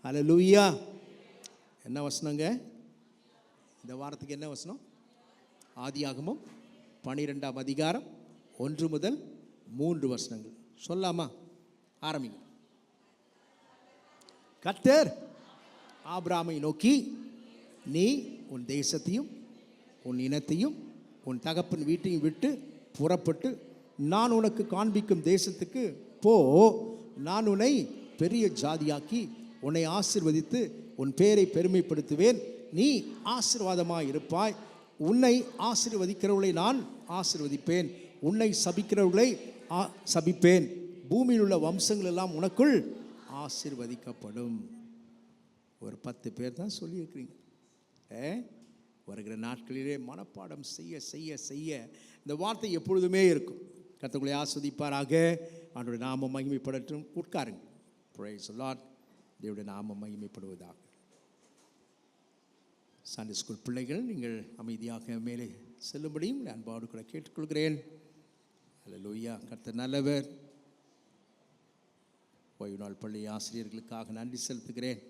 ஹல்லேலூயா. என்ன வசனங்க இந்த வாரத்துக்கு? என்ன வசனம்? ஆதியாகமம் 12ஆம் அதிகாரம் 1 முதல் 3 வசனங்கள் சொல்லாமா? ஆரம்பிங்க. கர்த்தர் ஆபிரகாமை நோக்கி, நீ உன் தேசத்தையும் உன் இனத்தையும் உன் தகப்பன் வீட்டையும் விட்டு புறப்பட்டு நான் உனக்கு காண்பிக்கும் தேசத்துக்கு போ. நான் உன்னை பெரிய ஜாதியாக்கி உன்னை ஆசீர்வதித்து உன் பேரை பெருமைப்படுத்துவேன். நீ ஆசீர்வாதமாய் இருப்பாய். உன்னை ஆசீர்வதிக்கிறவர்களை நான் ஆசீர்வதிப்பேன், உன்னை சபிக்கிறவர்களை சபிப்பேன். பூமியில் உள்ள வம்சங்கள் எல்லாம் உனக்குள் ஆசீர்வதிக்கப்படும். ஒரு 10 பேர் தான் சொல்லியிருக்கிறீங்க. வருகிற நாட்களிலே மனப்பாடம் செய்ய செய்ய செய்ய இந்த வார்த்தை எப்பொழுதுமே இருக்கும். கர்த்தர்களை ஆஸ்வதிப்பாராக. அவனுடைய நாமம் மகிமைப்படட்டும். உட்காருங்க. Price the Lord. தேவனுடைய நாமம் மகிமைப்படுவதாக. சண்டே ஸ்கூல் பிள்ளைகள், நீங்கள் அமைதியாக மேலே செல்லும்படியும் அன்பாடு கூட கேட்டுக்கொள்கிறேன். ஹல்லேலூயா. கர்த்தர் நல்லவர். ஓய்வு நாள் பள்ளி ஆசிரியர்களுக்காக நன்றி செலுத்துகிறேன்.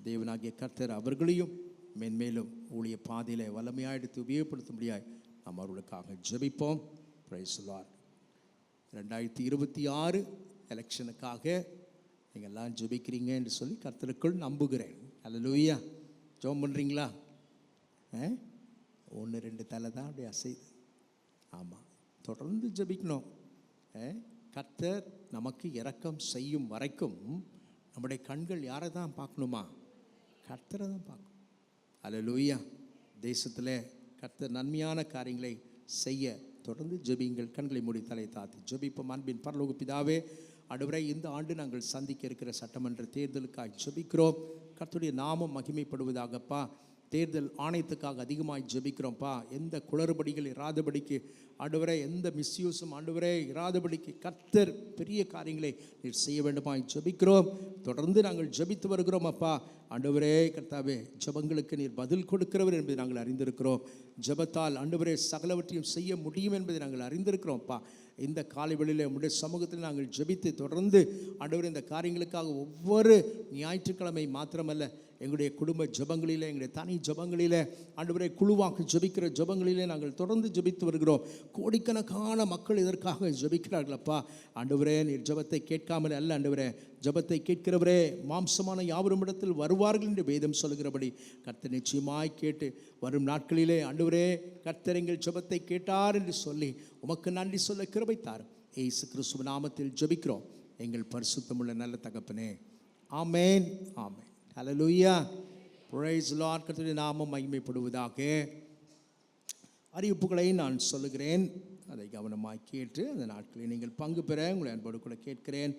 தேவனாகிய கர்த்தர் அவர்களையும் மென்மேலும் ஊழிய பாதையில் வல்லமையாக எடுத்து உபயோகப்படுத்த முடியாது. நாம் அவர்களுக்காக ஜெபிப்போம். Price the Lord. 2026 எலெக்ஷனுக்காக நீங்கள் எல்லாம் ஜெபிக்கிறீங்க என்று சொல்லி கர்த்தருக்குள் நம்புகிறேன். ஹல்லேலூயா. ஜெபம் பண்ணுறீங்களா? 1-2 தலை தான் அப்படி அசைது. ஆமாம், தொடர்ந்து ஜெபிக்கணும். கர்த்தர் நமக்கு இரக்கம் செய்யும் வரைக்கும் நம்முடைய கண்கள் யாரை தான் பார்க்கணுமா? கர்த்தரை தான் பார்க்கணும். ஹல்லேலூயா. தேசத்தில் கர்த்தர் நன்மையான காரியங்களை செய்ய தொடர்ந்து ஜெபிங்கள். கண்களை மூடி தலை தாத்தி ஜெபிப்போம். அன்பின் பரலோக பிதாவே, ஆண்டவரே, இந்த ஆண்டு நாங்கள் சந்திக்க இருக்கிற சட்டமன்ற தேர்தலுக்காக ஜெபிக்கிறோம். கர்த்தருடைய நாமம் மகிமைப்படுவதாகப்பா. தேர்தல் ஆணையத்துக்காக அதிகமாக ஜெபிக்கிறோம்ப்பா. எந்த குளறுபடிகள் இராதபடிக்கு ஆண்டவரே, எந்த மிஸ்யூஸும் ஆண்டவரே இராதபடிக்கு கர்த்தர் பெரிய காரியங்களை நீர் செய்ய வேண்டுமாய் ஜெபிக்கிறோம். தொடர்ந்து நாங்கள் ஜெபித்து வருகிறோம் அப்பா. ஆண்டவரே கர்த்தாவே, ஜெபங்களுக்கு நீர் பதில் கொடுக்கிறவர் என்பதை நாங்கள் அறிந்திருக்கிறோம். ஜெபத்தால் ஆண்டவரே சகலவற்றையும் செய்ய முடியும் என்பதை நாங்கள் அறிந்திருக்கிறோம்ப்பா. இந்த காலை வேளையிலே உம்முடைய சமூகத்தில் நாங்கள் ஜெபித்து தொடர்ந்து ஆண்டவரே இந்த காரியங்களுக்காக ஒவ்வொரு ஞாயிற்றுக்கிழமை மாத்திரமல்ல, எங்களுடைய குடும்ப ஜெபங்களிலே, எங்களுடைய தனி ஜெபங்களிலே, ஆண்டவரே குழுவாக ஜெபிக்கிற ஜெபங்களிலே நாங்கள் தொடர்ந்து ஜெபித்து வருகிறோம். கோடிக்கணக்கான மக்கள் இதற்காக ஜெபிக்கிறார்களப்பா. ஆண்டவரே, நீர் ஜெபத்தை கேட்காமல் அல்ல ஆண்டவரே, ஜெபத்தை கேட்கிறவரே மாம்சமான யாவரும் இடத்தில் வருவார்கள் என்று வேதம் சொல்கிறபடி கர்த்தர் நிச்சயமாய் கேட்டு வரும் நாட்களிலே ஆண்டவரே கர்த்தர் எங்கள் ஜெபத்தை கேட்டார் என்று சொல்லி உமக்கு நன்றி சொல்ல கிருபை தாரும். இயேசு கிறிஸ்துவ நாமத்தில் ஜெபிக்கிறோம் எங்கள் பரிசுத்தமுள்ள நல்ல தகப்பனே. ஆமென், ஆமென். ஹல்லேலூயா. Praise the Lord. கர்த்தருடைய நாமம் மகிமைப்படுவதாக. அறிவிப்புகளை நான் சொல்லுகிறேன், அதை கவனமாக கேட்டு அந்த நாட்களில் நீங்கள் பங்கு பெற உங்களை அன்போடு கூட கேட்கிறேன்.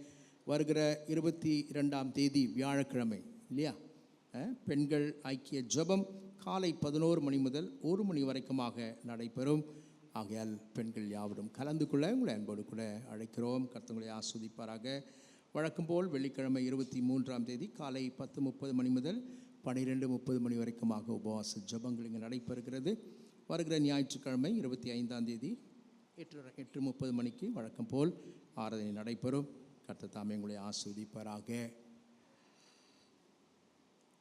வருகிற 22ஆம் தேதி வியாழக்கிழமை இல்லையா, பெண்கள் ஐக்கிய ஜெபம் காலை 11 மணி முதல் 1 மணி வரைக்குமாக நடைபெறும். ஆகையால் பெண்கள் யாவரும் கலந்து கொள்ள உங்களை அன்போடு கூட அழைக்கிறோம். கர்த்தர்களை ஆஸ்வதிப்பாராக. வழக்கம் போல் வெள்ளிக்கிழமை 23ஆம் தேதி காலை 10:30 மணி முதல் 12:30 மணி வரைக்குமாக உபவாச ஜெபங்கள் இங்கே நடைபெறுகிறது. வருகிற ஞாயிற்றுக்கிழமை 25ஆம் தேதி 8:30 மணிக்கு வழக்கம் போல் ஆராதனை நடைபெறும். கர்த்தர் தாமே உங்களை ஆஸ்வதிப்பாராக.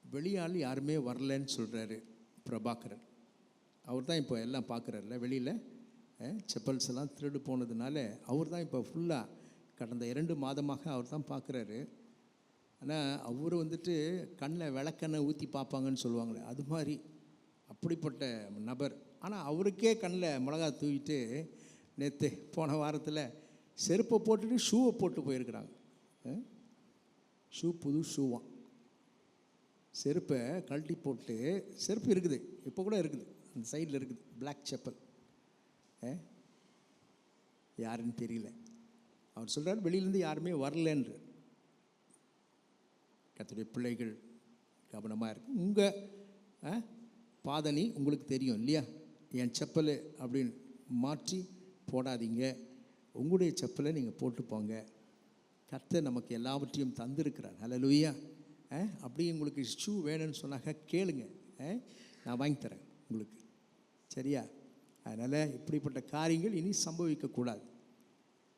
வெளியால் யாருமே வரலன்னு சொல்கிறாரு பிரபாகரன். அவர் தான் இப்போ எல்லாம் பார்க்குறாருல, வெளியில் செப்பல்ஸ் எல்லாம் திருடு போனதுனால அவர் தான் இப்போ ஃபுல்லாக கடந்த 2 மாதமாக அவர் தான் பார்க்குறாரு. ஆனால் அவர் வந்துட்டு கண்ணில் விளக்கெண்ணெய் ஊற்றி பார்ப்பாங்கன்னு சொல்லுவாங்களே, அது மாதிரி அப்படிப்பட்ட நபர். ஆனால் அவருக்கே கண்ணில் மிளகா தூவிட்டு நேற்று போன வாரத்தில் செருப்பை போட்டுட்டு ஷூவை போட்டு போயிருக்கிறாங்க. ஷூ புது ஷூவான். செருப்பை கழட்டி போட்டு, செருப்பு இருக்குது இப்போ கூட இருக்குது, அந்த சைடில் இருக்குது பிளாக் செப்பல். யாருன்னு தெரியல. அவர் சொல்கிறார் வெளியிலேருந்து யாருமே வரலன்று. கர்த்தருடைய பிள்ளைகள் கவனமாக இருக்கு. உங்கள் பாதணி உங்களுக்கு தெரியும் இல்லையா, என் செப்பல் அப்படின்னு மாற்றி போடாதீங்க. உங்களுடைய செப்பலை நீங்கள் போட்டு போங்க. கர்த்தர் நமக்கு எல்லாவற்றையும் தந்திருக்கிறார். ஹல்லேலூயா. அப்படி உங்களுக்கு ஷூ வேணும்னு சொன்னாக்க கேளுங்க, நான் வாங்கி தரேன் உங்களுக்கு. சரியா? அதனால் இப்படிப்பட்ட காரியங்கள் இனி சம்பவிக்கக்கூடாது.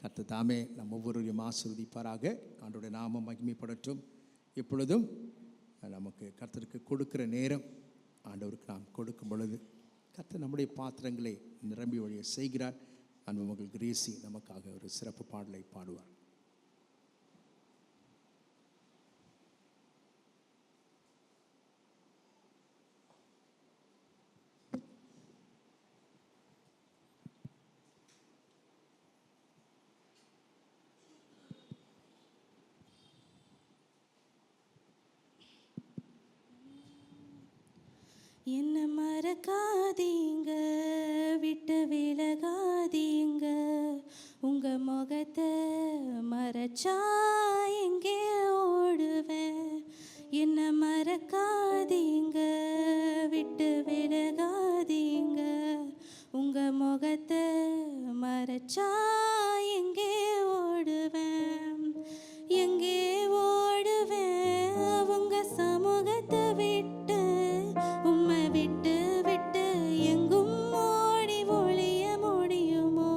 கர்த்தர் தாமே நம்ம ஒவ்வொருவரையும் ஆசீர்வதிப்பாராக. ஆண்டவருடைய நாமம் மகிமைப்படட்டும். எப்பொழுதும் நமக்கு கர்த்தருக்கு கொடுக்கிற நேரம் ஆண்டவருக்கு நாம் கொடுக்கும் பொழுது கர்த்தர் நம்முடைய பாத்திரங்களை நிரம்பி வழிய செய்கிறார். அன்பு மகள் கிரேசி நமக்காக ஒரு சிறப்பு பாடலை பாடுவார். என்ன மறக்காதீங்க, விட்டு விலகாதீங்க, உங்க முகத்தை மறைச்சா எங்கே ஓடுவேன். என்ன மறக்காதீங்க, விட்டு விலகாதீங்க, உங்க முகத்தை மறைச்சா எங்கே ஓடுவேன். எங்கே ஓடுவேன் உங்க சமூகத்தை விட்டு, உம்மை விட்டு விட்டு எங்கும் ஓடி ஒளிய முடியுமோ.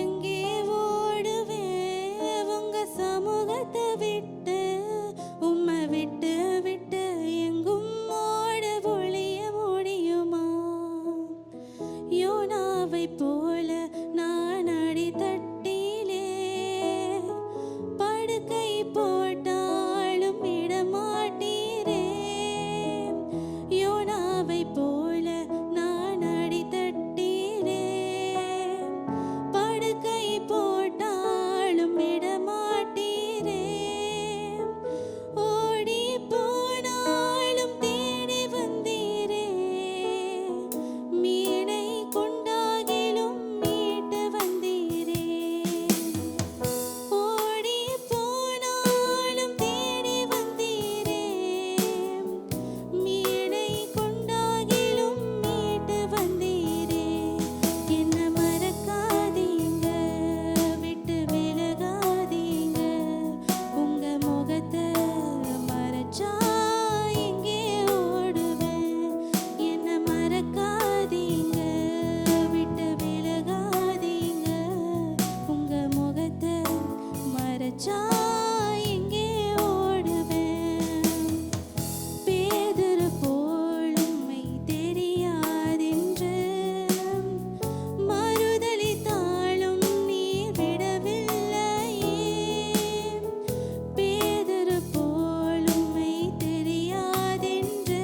எங்கே ஓடுவேன் உங்க சமூகத்தை விட்டு, உம்மை விட்டு விட்டு எங்கும் ஓட ஒளிய முடியுமா. யோனாவை போல நான் அடித்தட்டிலே படுக்கை போட்டாலும் இடமாட்டீரே. யோனாவை போல நான் அடித்தட்டிலே படுக்கை போட்டாலும் இடமாட்டீரே. ஓடி போனாலும் தேடி வந்தீரே, மீனை கொண்டாகிலும் மீட்டு வந்தீரே. ஓடி போனாலும் தேடி வந்தீரே, மீனை கொண்டாகிலும் மீட்டு வந்தீரே. என்ன மறக்காதீங்க, விட்டு விலகாதீங்க, உங்க முகத்தை மறைச்சா எங்கே ஓடுவேன். என்ன மறக்காதீங்க, விட்டு விலகாதீங்க, உங்க முகத்தை மறைச்சா எங்கே ஓடுவேன். பேதுரு போல் உம்மை தெரியாதென்று மறுதலித்தாலும் நீர் விடவில்லையே. பேதுரு போல் உம்மை தெரியாதென்று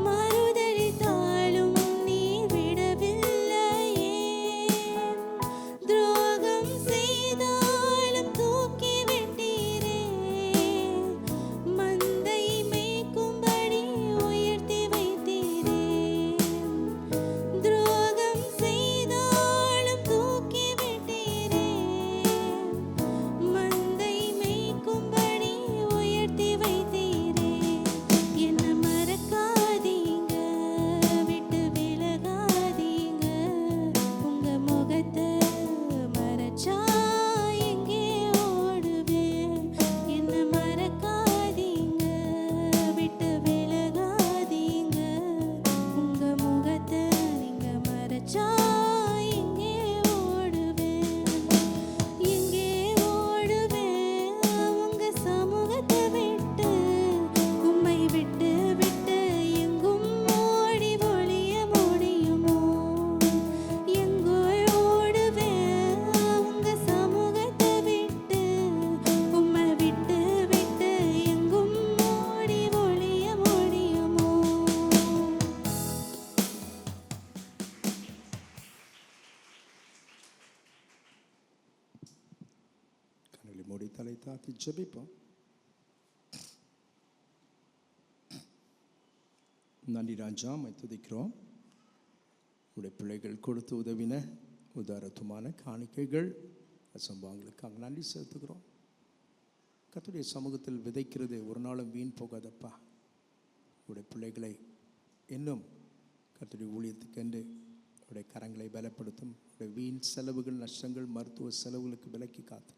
மறுதலித்தாலும் நீர் விடவில்லையே. துரோகம் செய்தாலும் தூக்கி விட்டீரே, மந்தை மேய்க்கும்படி உயர்த்தி வைத்தீரே. துரோகம் செய்தாலும் தூக்கி விட்டீரே, மந்தை மேய்க்கும்படி உயர்த்தி வைத்தீரே. என்ன மறக்காதீங்க, விட்டு விலகாதீங்க, உங்க முகத்தை மறைச்சா எங்கே ஓடுவேன். என்ன மறக்காதீங்க, விட்டு விலகாதீங்க, உங்க முகத்தை நீங்க மறைச்சா எங்கே ஓடுவேன். எங்கே ஓடுவேன் உங்க சமூகத்தை விட்டு, உம்மை விட்டு விட்டு எங்கும் ஓடி ஒளிய முடியுமோ. எங்கோ ஓடுவேன் உங்க சமூகத்தை விட்டு, உம்மை விட்டு விட்டு எங்கும் ஓடி ஒளிய முடியுமோ. கண்களை மூடி தலை தாத்தி ஜெபிப்போம். நன்றி ராஜா, உம்மை துதிக்கிறோம். உடைய பிள்ளைகள் கொடுத்து உதவின உதாரத்துவமான காணிக்கைகள் சம்பவங்களுக்காக நன்றி செலுத்துகிறோம். கர்த்தருடைய சமூகத்தில் விதைக்கிறது ஒரு நாளும் வீண் போகாதப்பா. உடைய பிள்ளைகளை இன்னும் கர்த்தருடைய ஊழியத்துக்கென்று உடைய கரங்களை பலப்படுத்தும். உடைய வீண் செலவுகள், நஷ்டங்கள், மருத்துவ செலவுகளுக்கு விலக்கி காத்து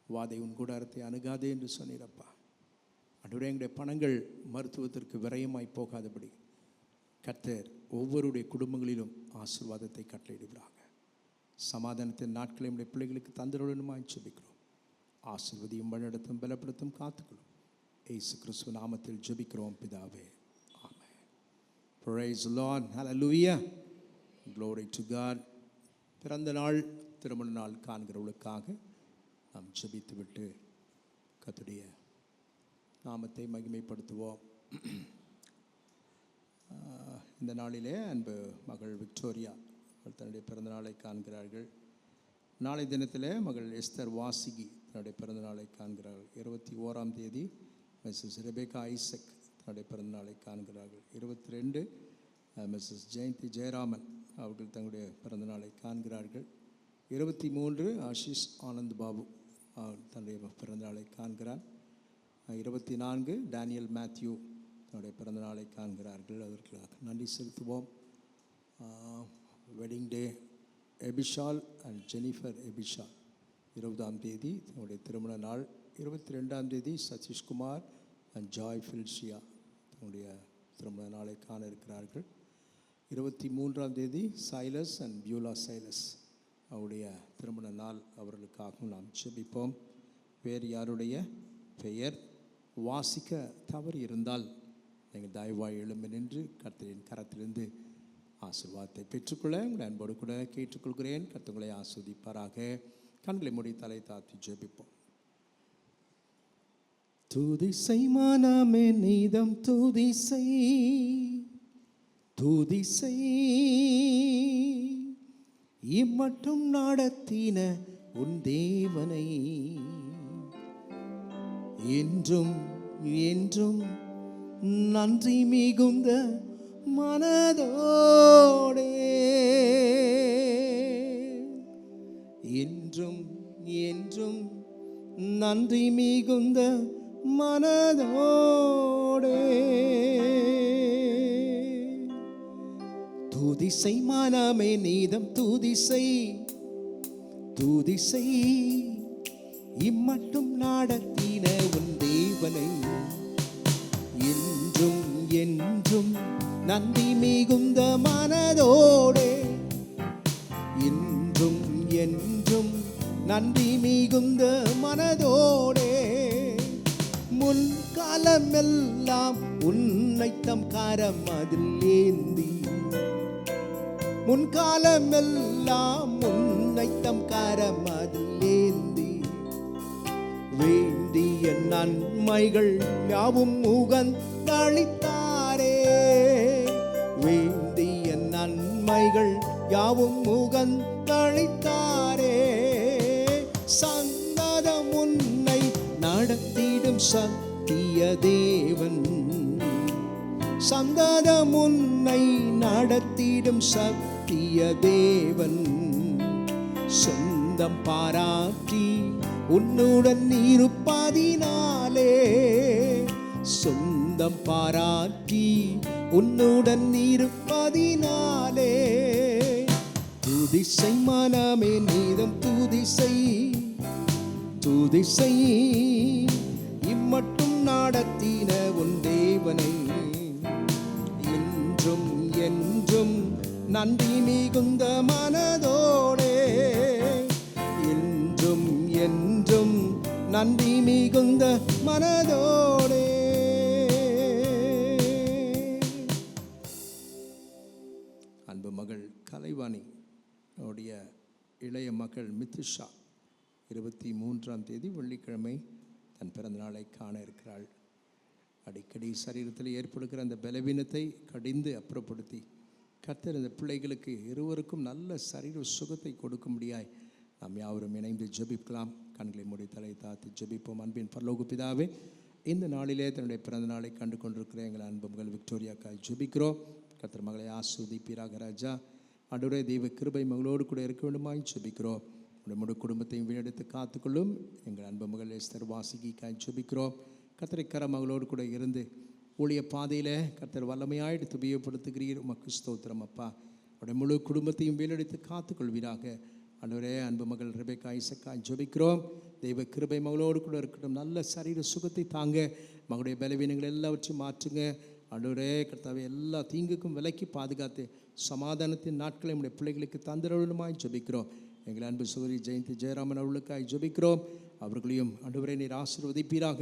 வாதை உன் கூடாரத்தை அணுகாதே என்று சொன்னீரப்பா. அன்றுடைய எங்களுடைய பணங்கள் மருத்துவத்திற்கு விரயமாய் போகாதபடி கர்த்தர் ஒவ்வொருடைய குடும்பங்களிலும் ஆசீர்வாதத்தை கட்டளையிடுகிறாங்க. சமாதானத்தின் நாட்களை நம்முடைய பிள்ளைகளுக்கு தந்திரமாய் ஜெபிக்கிறோம். ஆசீர்வதியும், வழிநடத்தும், பலப்படுத்தும், காத்துக்கொள்ளும். இயேசு கிறிஸ்துவ நாமத்தில் ஜெபிக்கிறோம் பிதாவே. ஆமென். Praise the Lord. Hallelujah. Glory to God. பிறந்த நாள் திருமண நாள் காண்கிறவர்களுக்காக நாம் ஜெபித்துவிட்டு கர்த்தருடைய நாமத்தை மகிமைப்படுத்துவோம். இந்த நாளிலே அன்பு மகள் விக்டோரியா தன்னுடைய பிறந்த நாளை காண்கிறார்கள். நாளை தினத்தில் மகள் எஸ்தர் வாசிகி தன்னுடைய பிறந்த நாளை காண்கிறார்கள். 21ஆம் தேதி மிஸ்ஸஸ் ரெபேக்கா ஐசக் தன்னுடைய பிறந்த நாளை காண்கிறார்கள். 22 மிஸ்ஸஸ் ஜெயந்தி ஜெயராமன் அவர்கள் தங்களுடைய பிறந்த நாளை காண்கிறார்கள். 23 ஆஷிஷ் ஆனந்த் பாபு தன்னுடைய பிறந்த நாளை காண்கிறார். 24 டேனியல் மேத்யூ தன்னுடைய பிறந்த நாளை காண்கிறார்கள். அதற்கு நன்றி செலுத்துவோம். வெட்டிங் டே எபிஷால் அண்ட் ஜெனிஃபர் எபிஷால் 20ஆம் தேதி தன்னுடைய திருமண நாள். 22ஆம் தேதி சதீஷ்குமார் அண்ட் ஜாய் ஃபில்ஷியா தன்னுடைய திருமண நாளை காண இருக்கிறார்கள். 23ஆம் தேதி சைலஸ் அண்ட் பியூலா சைலஸ் அவருடைய திருமண நாள். அவர்களுக்காகவும் நாம் ஜெபிப்போம். வேறு யாருடைய பெயர் வாசிக்க தவறு இருந்தால் நீங்கள் தயவாய் எழும்பி நின்று கர்த்தரின் கரத்திலிருந்து ஆசீர்வாதத்தை பெற்றுக்கொள்ள உங்கள் அன்போடு கூட கேட்டுக்கொள்கிறேன். கர்த்தங்களை ஆஸ்வதிப்பாராக. கண்களை மூடி தலை தாழ்த்தி ஜெபிப்போம். துதி செய் மனமே நீதம் துதி செய், துதி செய், இம்மட்டும் நடத்தின உன் தேவனை என்றும் என்றும் நன்றி மிகுந்த மனதோடே, என்றும் என்றும் நன்றி மிகுந்த மனதோடே துதி செய் மனமே நீதம் துதி செய், துதி செய், இம்மட்டும் நடத்தின உன் தேவனை என்றும் என்றும் நன்றி மிகுந்த மனதோடே, என்றும் என்றும் நன்றி மிகுந்த மனதோடே, முன்காலமெல்லாம் உன்னை தம் கரம் அதில் ஏந்தி, முன்காலமெல்லாம் உன்னை தம் கரம் அதில் ஏந்தி, வேண்டிய நன்மைகள் யாவும் முகந்தளித்தாரே, வேண்டிய நன்மைகள் யாவும் முகந்தளித்தாரே, சந்ததம் உன்னை நடத்திடும் சத்திய தேவன், சந்ததம் உன்னை நடத்திடும் சத்திய தேவன், சொந்தம் பாராட்டி உன்னுடன் இருப்பதினாலே, சொந்தம் பாராட்டி உன்னுடன் இருப்பதினாலே, துதி செய் மனமே நீதம் துதி செய், துதி செய், இம்மட்டும் நடத்தின உன் தேவனை என்றும் என்றும் நன்றி மிகுந்த மனதோடே, என்றும் என்றும் நன்றி மிகுந்த மனதோடே. அன்பு மகள் கலைவாணி அவருடைய இளைய மகள் மித்துஷா 23ஆம் தேதி வெள்ளிக்கிழமை தன் பிறந்த நாளை காண இருக்கிறாள். அடிக்கடி சரீரத்தில் ஏற்படுகிற அந்த பலவீனத்தை கடிந்து அப்புறப்படுத்தி கர்த்தர் இந்த பிள்ளைகளுக்கு இருவருக்கும் நல்ல சரீர சுகத்தை கொடுக்கும்படியாய் நாம் யாவரும் இணைந்து ஜெபிக்கலாம். கண்களை மூடி தலை தாழ்த்தி ஜெபிப்போம். அன்பின் பரலோக பிதாவே, இந்த நாளிலே தன்னுடைய பிறந்த நாளை கண்டு கொண்டிருக்கிற எங்கள் அன்பு மகள் விக்டோரியாக்காய் ஜெபிக்கிறோம். கர்த்தர் மகளை ஆஸ்வதிப்பீராக ராஜா. ஆண்டவரே, தெய்வ கிருபை மகளோடு கூட இருக்க வேண்டுமாய் ஜெபிக்கிறோம். உடைய முழு குடும்பத்தையும் வீணெடுத்து காத்துக்கொள்ளும். எங்கள் அன்பு மகள் எஸ்தர் வாசிக்காய் ஜெபிக்கிறோம். கர்த்தரிக்கர மகளோடு கூட இருந்து ஊழிய பாதையில் கர்த்தர் வல்லமையாய் எடுத்து உபயோகப்படுத்துகிறீர். உமக்கு ஸ்தோத்திரம் அப்பா. உடைய முழு குடும்பத்தையும் வீணெடுத்து காத்துக்கொள்வீராக. ஆண்டவரே, அன்பு மகள் ரெபேக்கா ஐசக்காய் ஜெபிக்கிறோம். தெய்வ கிருபை மகளோடு கூட இருக்கட்டும். நல்ல சரீர சுகத்தை தாங்க. மகளுடைய பலவீனங்கள் எல்லாவற்றையும் மாற்றுங்க. ஆண்டவரே கர்த்தாவே, எல்லா தீங்குக்கும் விலக்கி பாதுகாத்து சமாதானத்தின் நாட்களை நம்முடைய பிள்ளைகளுக்கு தந்திரவனுமாய் ஜெபிக்கிறோம். எங்கள் அன்பு சகோதரி ஜெயந்தி ஜெயராமன் அவர்களுக்காய் ஜெபிக்கிறோம். அவர்களையும் ஆண்டவரே நீர் ஆசீர்வதிப்பீராக.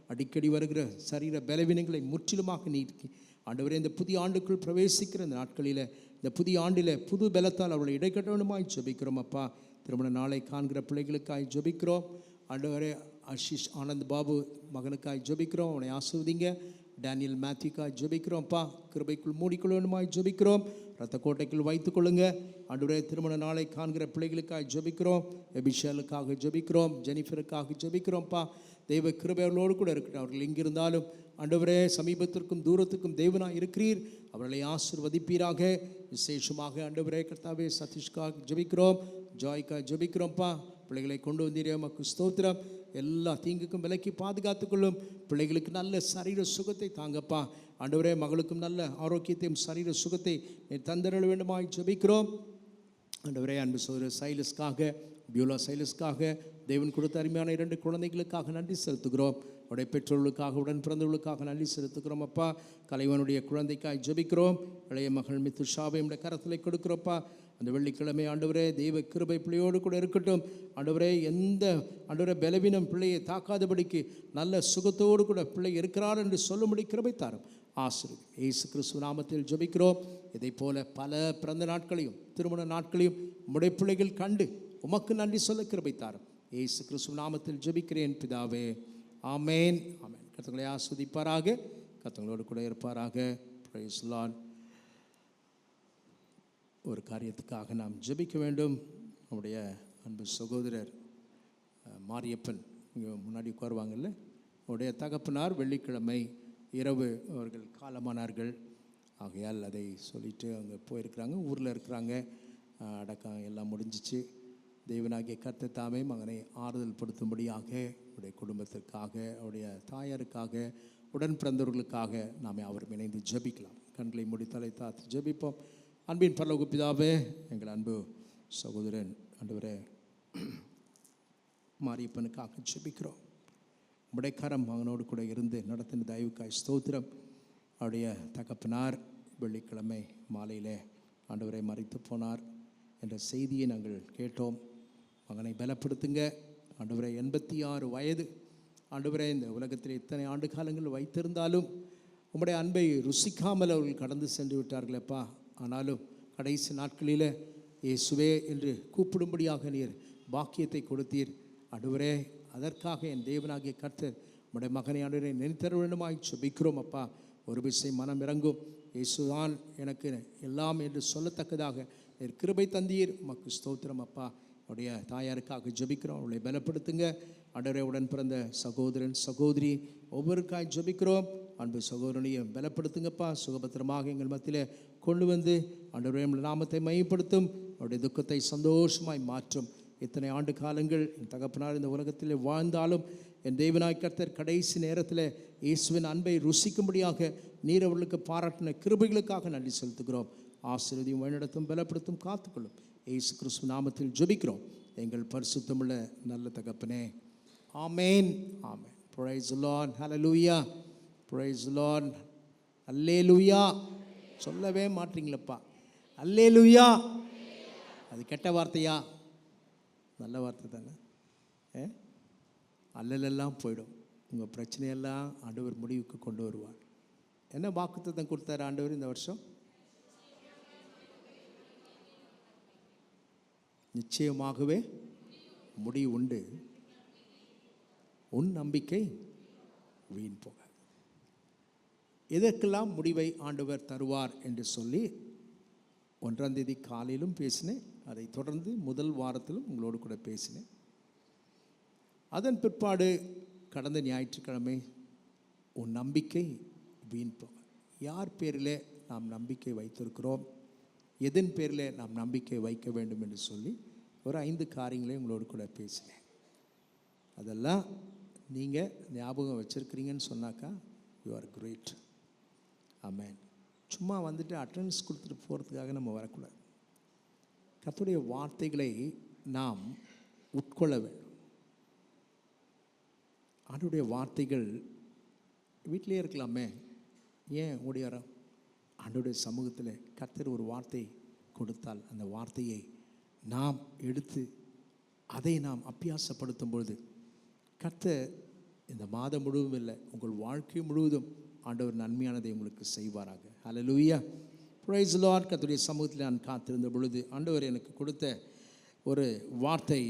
அடிக்கடி வருகிற சரீர பலவீனங்களை முற்றிலுமாக நீக்கி ஆண்டவரே இந்த புதிய ஆண்டுக்குள் பிரவேசிக்கிற இந்த நாட்களில், இந்த புதிய ஆண்டில் புது பலத்தால் அவளை இடைக்கட்டணுமாய் ஜெபிக்கிறோம் அப்பா. திருமண நாளை காண்கிற பிள்ளைகளுக்காய் ஜெபிக்கிறோம் ஆண்டவரே. ஆஷிஷ் ஆனந்த் பாபு மகனுக்காய் ஜெபிக்கிறோம், அவனை ஆசீர்வதிங்க. டேனியல் மேத்யூக்காய் ஜெபிக்கிறோம்ப்பா, கிருபைக்குள் மூடிக்கொள்ளணுமாய் ஜெபிக்கிறோம், ரத்த கோட்டைக்குள் வைத்துக்கொள்ளுங்க ஆண்டவரே. திருமண நாளை காண்கிற பிள்ளைகளுக்காக ஜெபிக்கிறோம், எபிஷேலுக்காக ஜெபிக்கிறோம், ஜெனிஃபருக்காக ஜெபிக்கிறோம்ப்பா. தெய்வ கிருபை அவர்களோடு கூட இருக்கட்டும். அவர்கள் எங்கிருந்தாலும் ஆண்டவரே சமீபத்திற்கும் தூரத்துக்கும் தேவனாக இருக்கிறீர், அவர்களை ஆசீர்வதிப்பீராக. விசேஷமாக ஆண்டவரே கர்த்தாவே சதீஷ்காக ஜெபிக்கிறோம், ஜாய்க்காக ஜெபிக்கிறோம்ப்பா. பிள்ளைகளை கொண்டு வந்தீரே உமக்கு ஸ்தோத்திரம். எல்லா தீங்குக்கும் விலக்கி பாதுகாத்துக்கொள்ளும். பிள்ளைகளுக்கு நல்ல சரீர சுகத்தை தாங்கப்பா ஆண்டவரே. மகளுக்கும் நல்ல ஆரோக்கியத்தையும் சரீர சுகத்தை தந்தரள வேண்டுமாய் ஜெபிக்கிறோம் ஆண்டவரே. அன்பு சகோதரர் சைலஸ்க்காக, பியூலா சைலஸ்க்காக, தேவன் கொடுத்த அருமையான 2 குழந்தைகளுக்காக நன்றி செலுத்துகிறோம். அவருடைய பெற்றோர்களுக்காக, உடன் பிறந்தவர்களுக்காக நன்றி செலுத்துகிறோம் அப்பா. கலைவனுடைய குழந்தைக்காய் ஜெபிக்கிறோம். இளைய மகள் மித்துஷாவை நம்முடைய கரத்தில் கொடுக்குறோப்பா. அந்த வெள்ளிக்கிழமை ஆண்டவரே தெய்வ கிருபை பிள்ளையோடு கூட இருக்கட்டும் ஆண்டவரே. எந்த ஆண்டவரே பலவீனம் பிள்ளையை தாக்காதபடிக்கு நல்ல சுகத்தோடு கூட பிள்ளை இருக்கிறார் என்று சொல்லும்படி கிருபை தாரும். ஆசீர்வதி இயேசு கிறிஸ்து நாமத்தில் ஜெபிக்கிறோம். இதை போல பல பிறந்த நாட்களையும் திருமண நாட்களையும் உம்முடைய பிள்ளைகள் கண்டு உமக்கு நன்றி சொல்ல கிருபை தாரும். இயேசு கிறிஸ்து நாமத்தில் ஜெபிக்கிறேன் பிதாவே, ஆமேன் ஆமேன். கர்த்தர்களை ஆசீர்வதிப்பாராக, கர்த்தர்களோடு கூட இருப்பாராக. Price the Lord. ஒரு காரியத்துக்காக நாம் ஜெபிக்க வேண்டும். நம்முடைய அன்பு சகோதரர் மாரியப்பன் இங்கே முன்னாடி உட்காருவாங்கல்ல, அவருடைய தகப்பனார் வெள்ளிக்கிழமை இரவு அவர்கள் காலமானார்கள். ஆகையால் அதை சொல்லிவிட்டு அங்கே போயிருக்கிறாங்க, ஊரில் இருக்கிறாங்க. அடக்கம் எல்லாம் முடிஞ்சிச்சு. தேவனாகிய கர்த்தர் தாமே மகனை ஆறுதல் படுத்தும்படியாக அவருடைய குடும்பத்திற்காக, அவருடைய தாயாருக்காக, உடன் பிறந்தவர்களுக்காக நாம் அவரும் இணைந்து ஜெபிக்கலாம். கண்களை மூடி தலை தாத்து ஜெபிப்போம். அன்பின் பரலோக பிதாவே, எங்கள் அன்பு சகோதரன் ஆண்டவரே மாரியப்பனுக்காக ஜெபிக்கிறோம். உம்முடைய கரம் மகனோடு கூட இருந்து நடத்தின தயவுக்காய் ஸ்தோத்திரம். அவருடைய தகப்பனார் வெள்ளிக்கிழமை மாலையில் ஆண்டவரை மரித்து போனார் என்ற செய்தியை நாங்கள் கேட்டோம். மகனை பலப்படுத்துங்க ஆண்டவரை. 86 வயது ஆண்டவரை. இந்த உலகத்தில் இத்தனை ஆண்டு காலங்கள் வைத்திருந்தாலும் உம்முடைய அன்பை ருசிக்காமல் அவர்கள் கடந்து சென்று விட்டார்களேப்பா. ஆனாலும் கடைசி நாட்களில் இயேசுவே என்று கூப்பிடும்படியாக நீர் பாக்கியத்தை கொடுத்தீர் ஆண்டவரே. அதற்காக என் தேவனாகிய கர்த்தர் உம்முடைய மகனை ஆண்டவரை நினைத்தர வேண்டுமாய் ஜெபிக்கிறோம் அப்பா. ஒரு விஷயம் மனம் இறங்கும். இயேசுதான் எனக்கு எல்லாம் என்று சொல்லத்தக்கதாக நீர் கிருபை தந்தீர், உமக்கு ஸ்தோத்திரம் அப்பா. அவருடைய தாயாருக்காக ஜெபிக்கிறோம், அவளை பலப்படுத்துங்க ஆண்டவரே. உடன் பிறந்த சகோதரன் சகோதரி ஒவ்வொருக்காய் ஜெபிக்கிறோம். அன்பு சகோதரனையும் பலப்படுத்துங்கப்பா. சுகபத்திரமாக எங்கள் மத்தியில் கொண்டு வந்து ஆண்டவரே நாமத்தை மையப்படுத்தும். அவருடைய துக்கத்தை சந்தோஷமாய் மாற்றும். இத்தனை ஆண்டு காலங்கள் என் தகப்பனார் இந்த உலகத்தில் வாழ்ந்தாலும் என் தேவனாய் கர்த்தர் கடைசி நேரத்தில் இயேசுவின் அன்பை ருசிக்கும்படியாக நீர் அவர்களுக்கு பாராட்டின கிருபைகளுக்காக நன்றி செலுத்துகிறோம். ஆசீர்வதியும் வழிநடத்தும் பலப்படுத்தும் காத்துக்கொள்ளும். இயேசு கிறிஸ்து நாமத்தில் ஜெபிக்கிறோம் எங்கள் பரிசுத்தமுள்ள நல்ல தகப்பனே, ஆமேன் ஆமேன். பிரைஸ் தி லார்ட், ஹல்லேலூயா. பிரைஸ் தி லார்ட், அல்லேலூயா. சொல்லவே மாட்டீங்களப்பா, அல்லேலூயா. அது கெட்ட வார்த்தையா? நல்ல வார்த்தை தானே. அல்லலெல்லாம் போயிடும். உங்கள் பிரச்சனையெல்லாம் ஆண்டவர் முடிவுக்கு கொண்டு வருவார். என்ன வாக்குத்தத்தம் கொடுத்தார் ஆண்டவர் இந்த வருஷம்? நிச்சயமாகவே முடிவு உண்டு, உன் நம்பிக்கை வீண் போக. எதற்கெல்லாம் முடிவை ஆண்டவர் தருவார் என்று சொல்லி 1ஆம் தேதி காலையிலும் பேசினேன். அதை தொடர்ந்து முதல் வாரத்திலும் உங்களோடு கூட பேசினேன். அதன் பிற்பாடு கடந்த ஞாயிற்றுக்கிழமை உன் நம்பிக்கை வீண் போக. யார் பேரில் நாம் நம்பிக்கை வைத்திருக்கிறோம், எதன் பேரில் நாம் நம்பிக்கை வைக்க வேண்டும் என்று சொல்லி ஒரு 5 காரியங்களையும் உங்களோடு கூட பேசினேன். அதெல்லாம் நீங்கள் ஞாபகம் வச்சுருக்கிறீங்கன்னு சொன்னாக்கா யூ ஆர் கிரேட். ஆமேன். சும்மா வந்துட்டு அட்டெண்டன்ஸ் கொடுத்துட்டு போகிறதுக்காக நம்ம வரக்கூடாது. கர்த்தருடைய வார்த்தைகளை நாம் உட்கொள்ள வேண்டும். ஆண்டவருடைய வார்த்தைகள் வீட்டிலே இருக்கலாமே, ஏன் ஓடி வரோம்? ஆண்டவருடைய சமூகத்தில் கர்த்தர் ஒரு வார்த்தை கொடுத்தால் அந்த வார்த்தையை நாம் எடுத்து அதை நாம் அபியாசப்படுத்தும் பொழுது கர்த்தர் இந்த மாதம் முழுவதும் இல்லை, உங்கள் வாழ்க்கை முழுவதும் ஆண்டவர் நன்மையானதை உங்களுக்கு செய்வாராக. ஹல்லேலூயா. Praise the Lord. கர்த்தருடைய சமூகத்தில் நான் காத்திருந்த பொழுது ஆண்டவர் எனக்கு கொடுத்த ஒரு வார்த்தை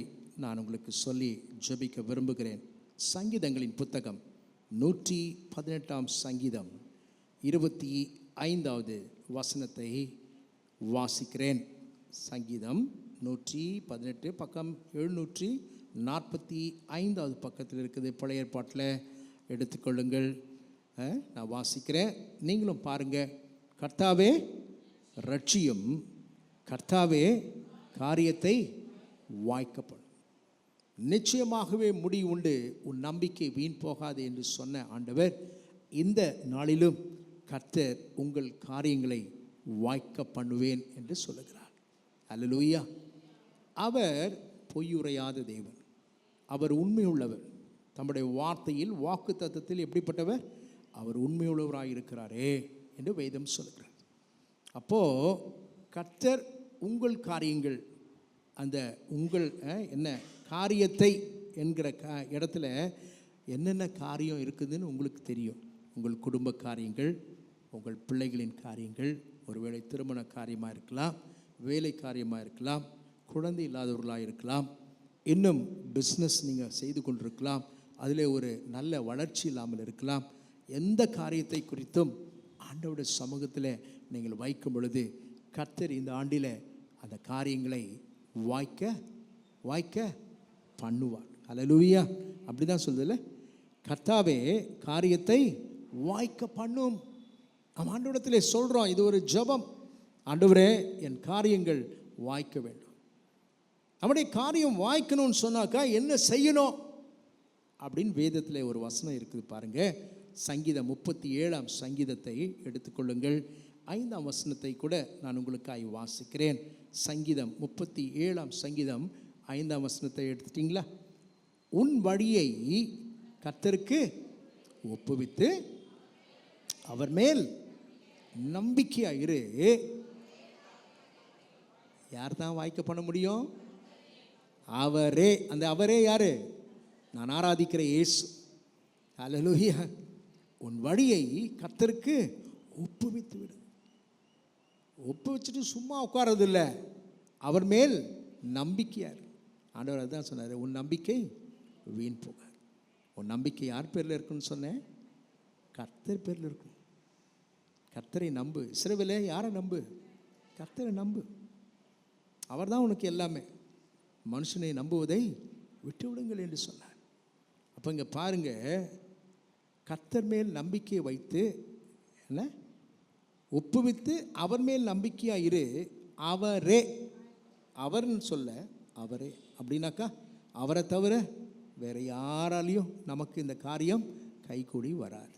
நான் உங்களுக்கு சொல்லி ஜெபிக்க விரும்புகிறேன். சங்கீதங்களின் புத்தகம் 118 சங்கீதம் 25வது வசனத்தை வாசிக்கிறேன். சங்கீதம் 118 பக்கம் 745வது பக்கத்தில் இருக்குது. பழைய ஏற்பாட்டில் எடுத்துக்கொள்ளுங்கள். நான் வாசிக்கிறேன், நீங்களும் பாருங்கள். கர்த்தாவே ரட்சியும், கர்த்தாவே காரியத்தை வாய்க்கப்படும். நிச்சயமாகவே முடிவு உண்டு, உன் நம்பிக்கை வீண் போகாது என்று சொன்ன ஆண்டவர் இந்த நாளிலும் கர்த்தர் உங்கள் காரியங்களை வாய்க்க பண்ணுவேன் என்று சொல்லுகிறார். அல்லேலூயா. அவர் பொய்யுரையாத தேவன், அவர் உண்மையுள்ளவர். தம்முடைய வார்த்தையில் வாக்கு தத்தத்தில் எப்படிப்பட்டவர்? அவர் உண்மையுள்ளவராக இருக்கிறாரே என்று வேதம் சொல்லுகிறார். அப்போது கர்த்தர் உங்கள் காரியங்கள், அந்த உங்கள் என்ன காரியத்தை என்கிற இடத்துல என்னென்ன காரியம் இருக்குதுன்னு உங்களுக்கு தெரியும். உங்கள் குடும்ப காரியங்கள், உங்கள் பிள்ளைகளின் காரியங்கள், ஒருவேளை திருமண காரியமாக இருக்கலாம், வேலை காரியமாக இருக்கலாம், குழந்தை இல்லாதவர்களாக இருக்கலாம், இன்னும் பிஸ்னஸ் நீங்கள் செய்து கொண்டிருக்கலாம், அதில் ஒரு நல்ல வளர்ச்சி இல்லாமல் இருக்கலாம். எந்த காரியத்தை குறித்தும் ஆண்டவருடைய சமூகத்தில் நீங்கள் வைக்கும் பொழுது கர்த்தர் இந்த ஆண்டில் அந்த காரியங்களை வாய்க்க பண்ணுவார். அல்லேலூயா. அப்படி தான் சொல்லுதில்ல, கர்த்தாவே காரியத்தை வாய்க்க பண்ணும். நம்ம ஆண்டவரிடத்தில் சொல்கிறோம், இது ஒரு ஜெபம். ஆண்டவரே என் காரியங்கள் வாய்க்க வேண்டும். நம்முடைய காரியம் வாய்க்கணும்னு சொன்னாக்கா என்ன செய்யணும் அப்படின்னு வேதத்தில் ஒரு வசனம் இருக்குது பாருங்கள். சங்கீதம் 37 சங்கீதத்தை எடுத்துக்கொள்ளுங்கள். 5ஆம் வசனத்தை கூட நான் உங்களுக்காக வாசிக்கிறேன். சங்கீதம் 37 சங்கீதம் 5ஆம் வசனத்தை எடுத்துட்டிங்களா? உன் வழியை கர்த்தருக்கு ஒப்புவித்து அவர் மேல் நம்பிக்கையாயிரு. யார் தான் வாய்க்க பண்ண முடியும்? அவரே. அந்த அவரே யாரு? நான் ஆராதிக்கிற இயேசு. அல்லேலூயா. உன் வழியை கர்த்தருக்கு ஒப்புவித்து விடு. ஒப்புவிச்சுட்டு சும்மா உட்கார்றது இல்லை, அவர் மேல் நம்பிக்கையார். ஆண்டவர் அதுதான் சொன்னார், உன் நம்பிக்கை வீண் போகாது. உன் நம்பிக்கை யார் பேரில் இருக்குன்னு சொன்னேன்? கர்த்தர் பேரில் இருக்கும். கர்த்தரை நம்பு. இஸ்ரவேலே யாரை நம்பு? கர்த்தரை நம்பு. அவர் தான் உனக்கு எல்லாமே. மனுஷனை நம்புவதை விட்டு விடுங்கள் என்று சொன்னார். அப்போ இங்கே பாருங்கள், கர்த்தர் மேல் நம்பிக்கையை வைத்து என்ன ஒப்புவித்து அவர் மேல் நம்பிக்கையாக இரு. அவரே, அவர்னு சொல்ல அவரே அப்படின்னாக்கா அவரை தவிர வேறு யாராலையும் நமக்கு இந்த காரியம் கைகூடி வராது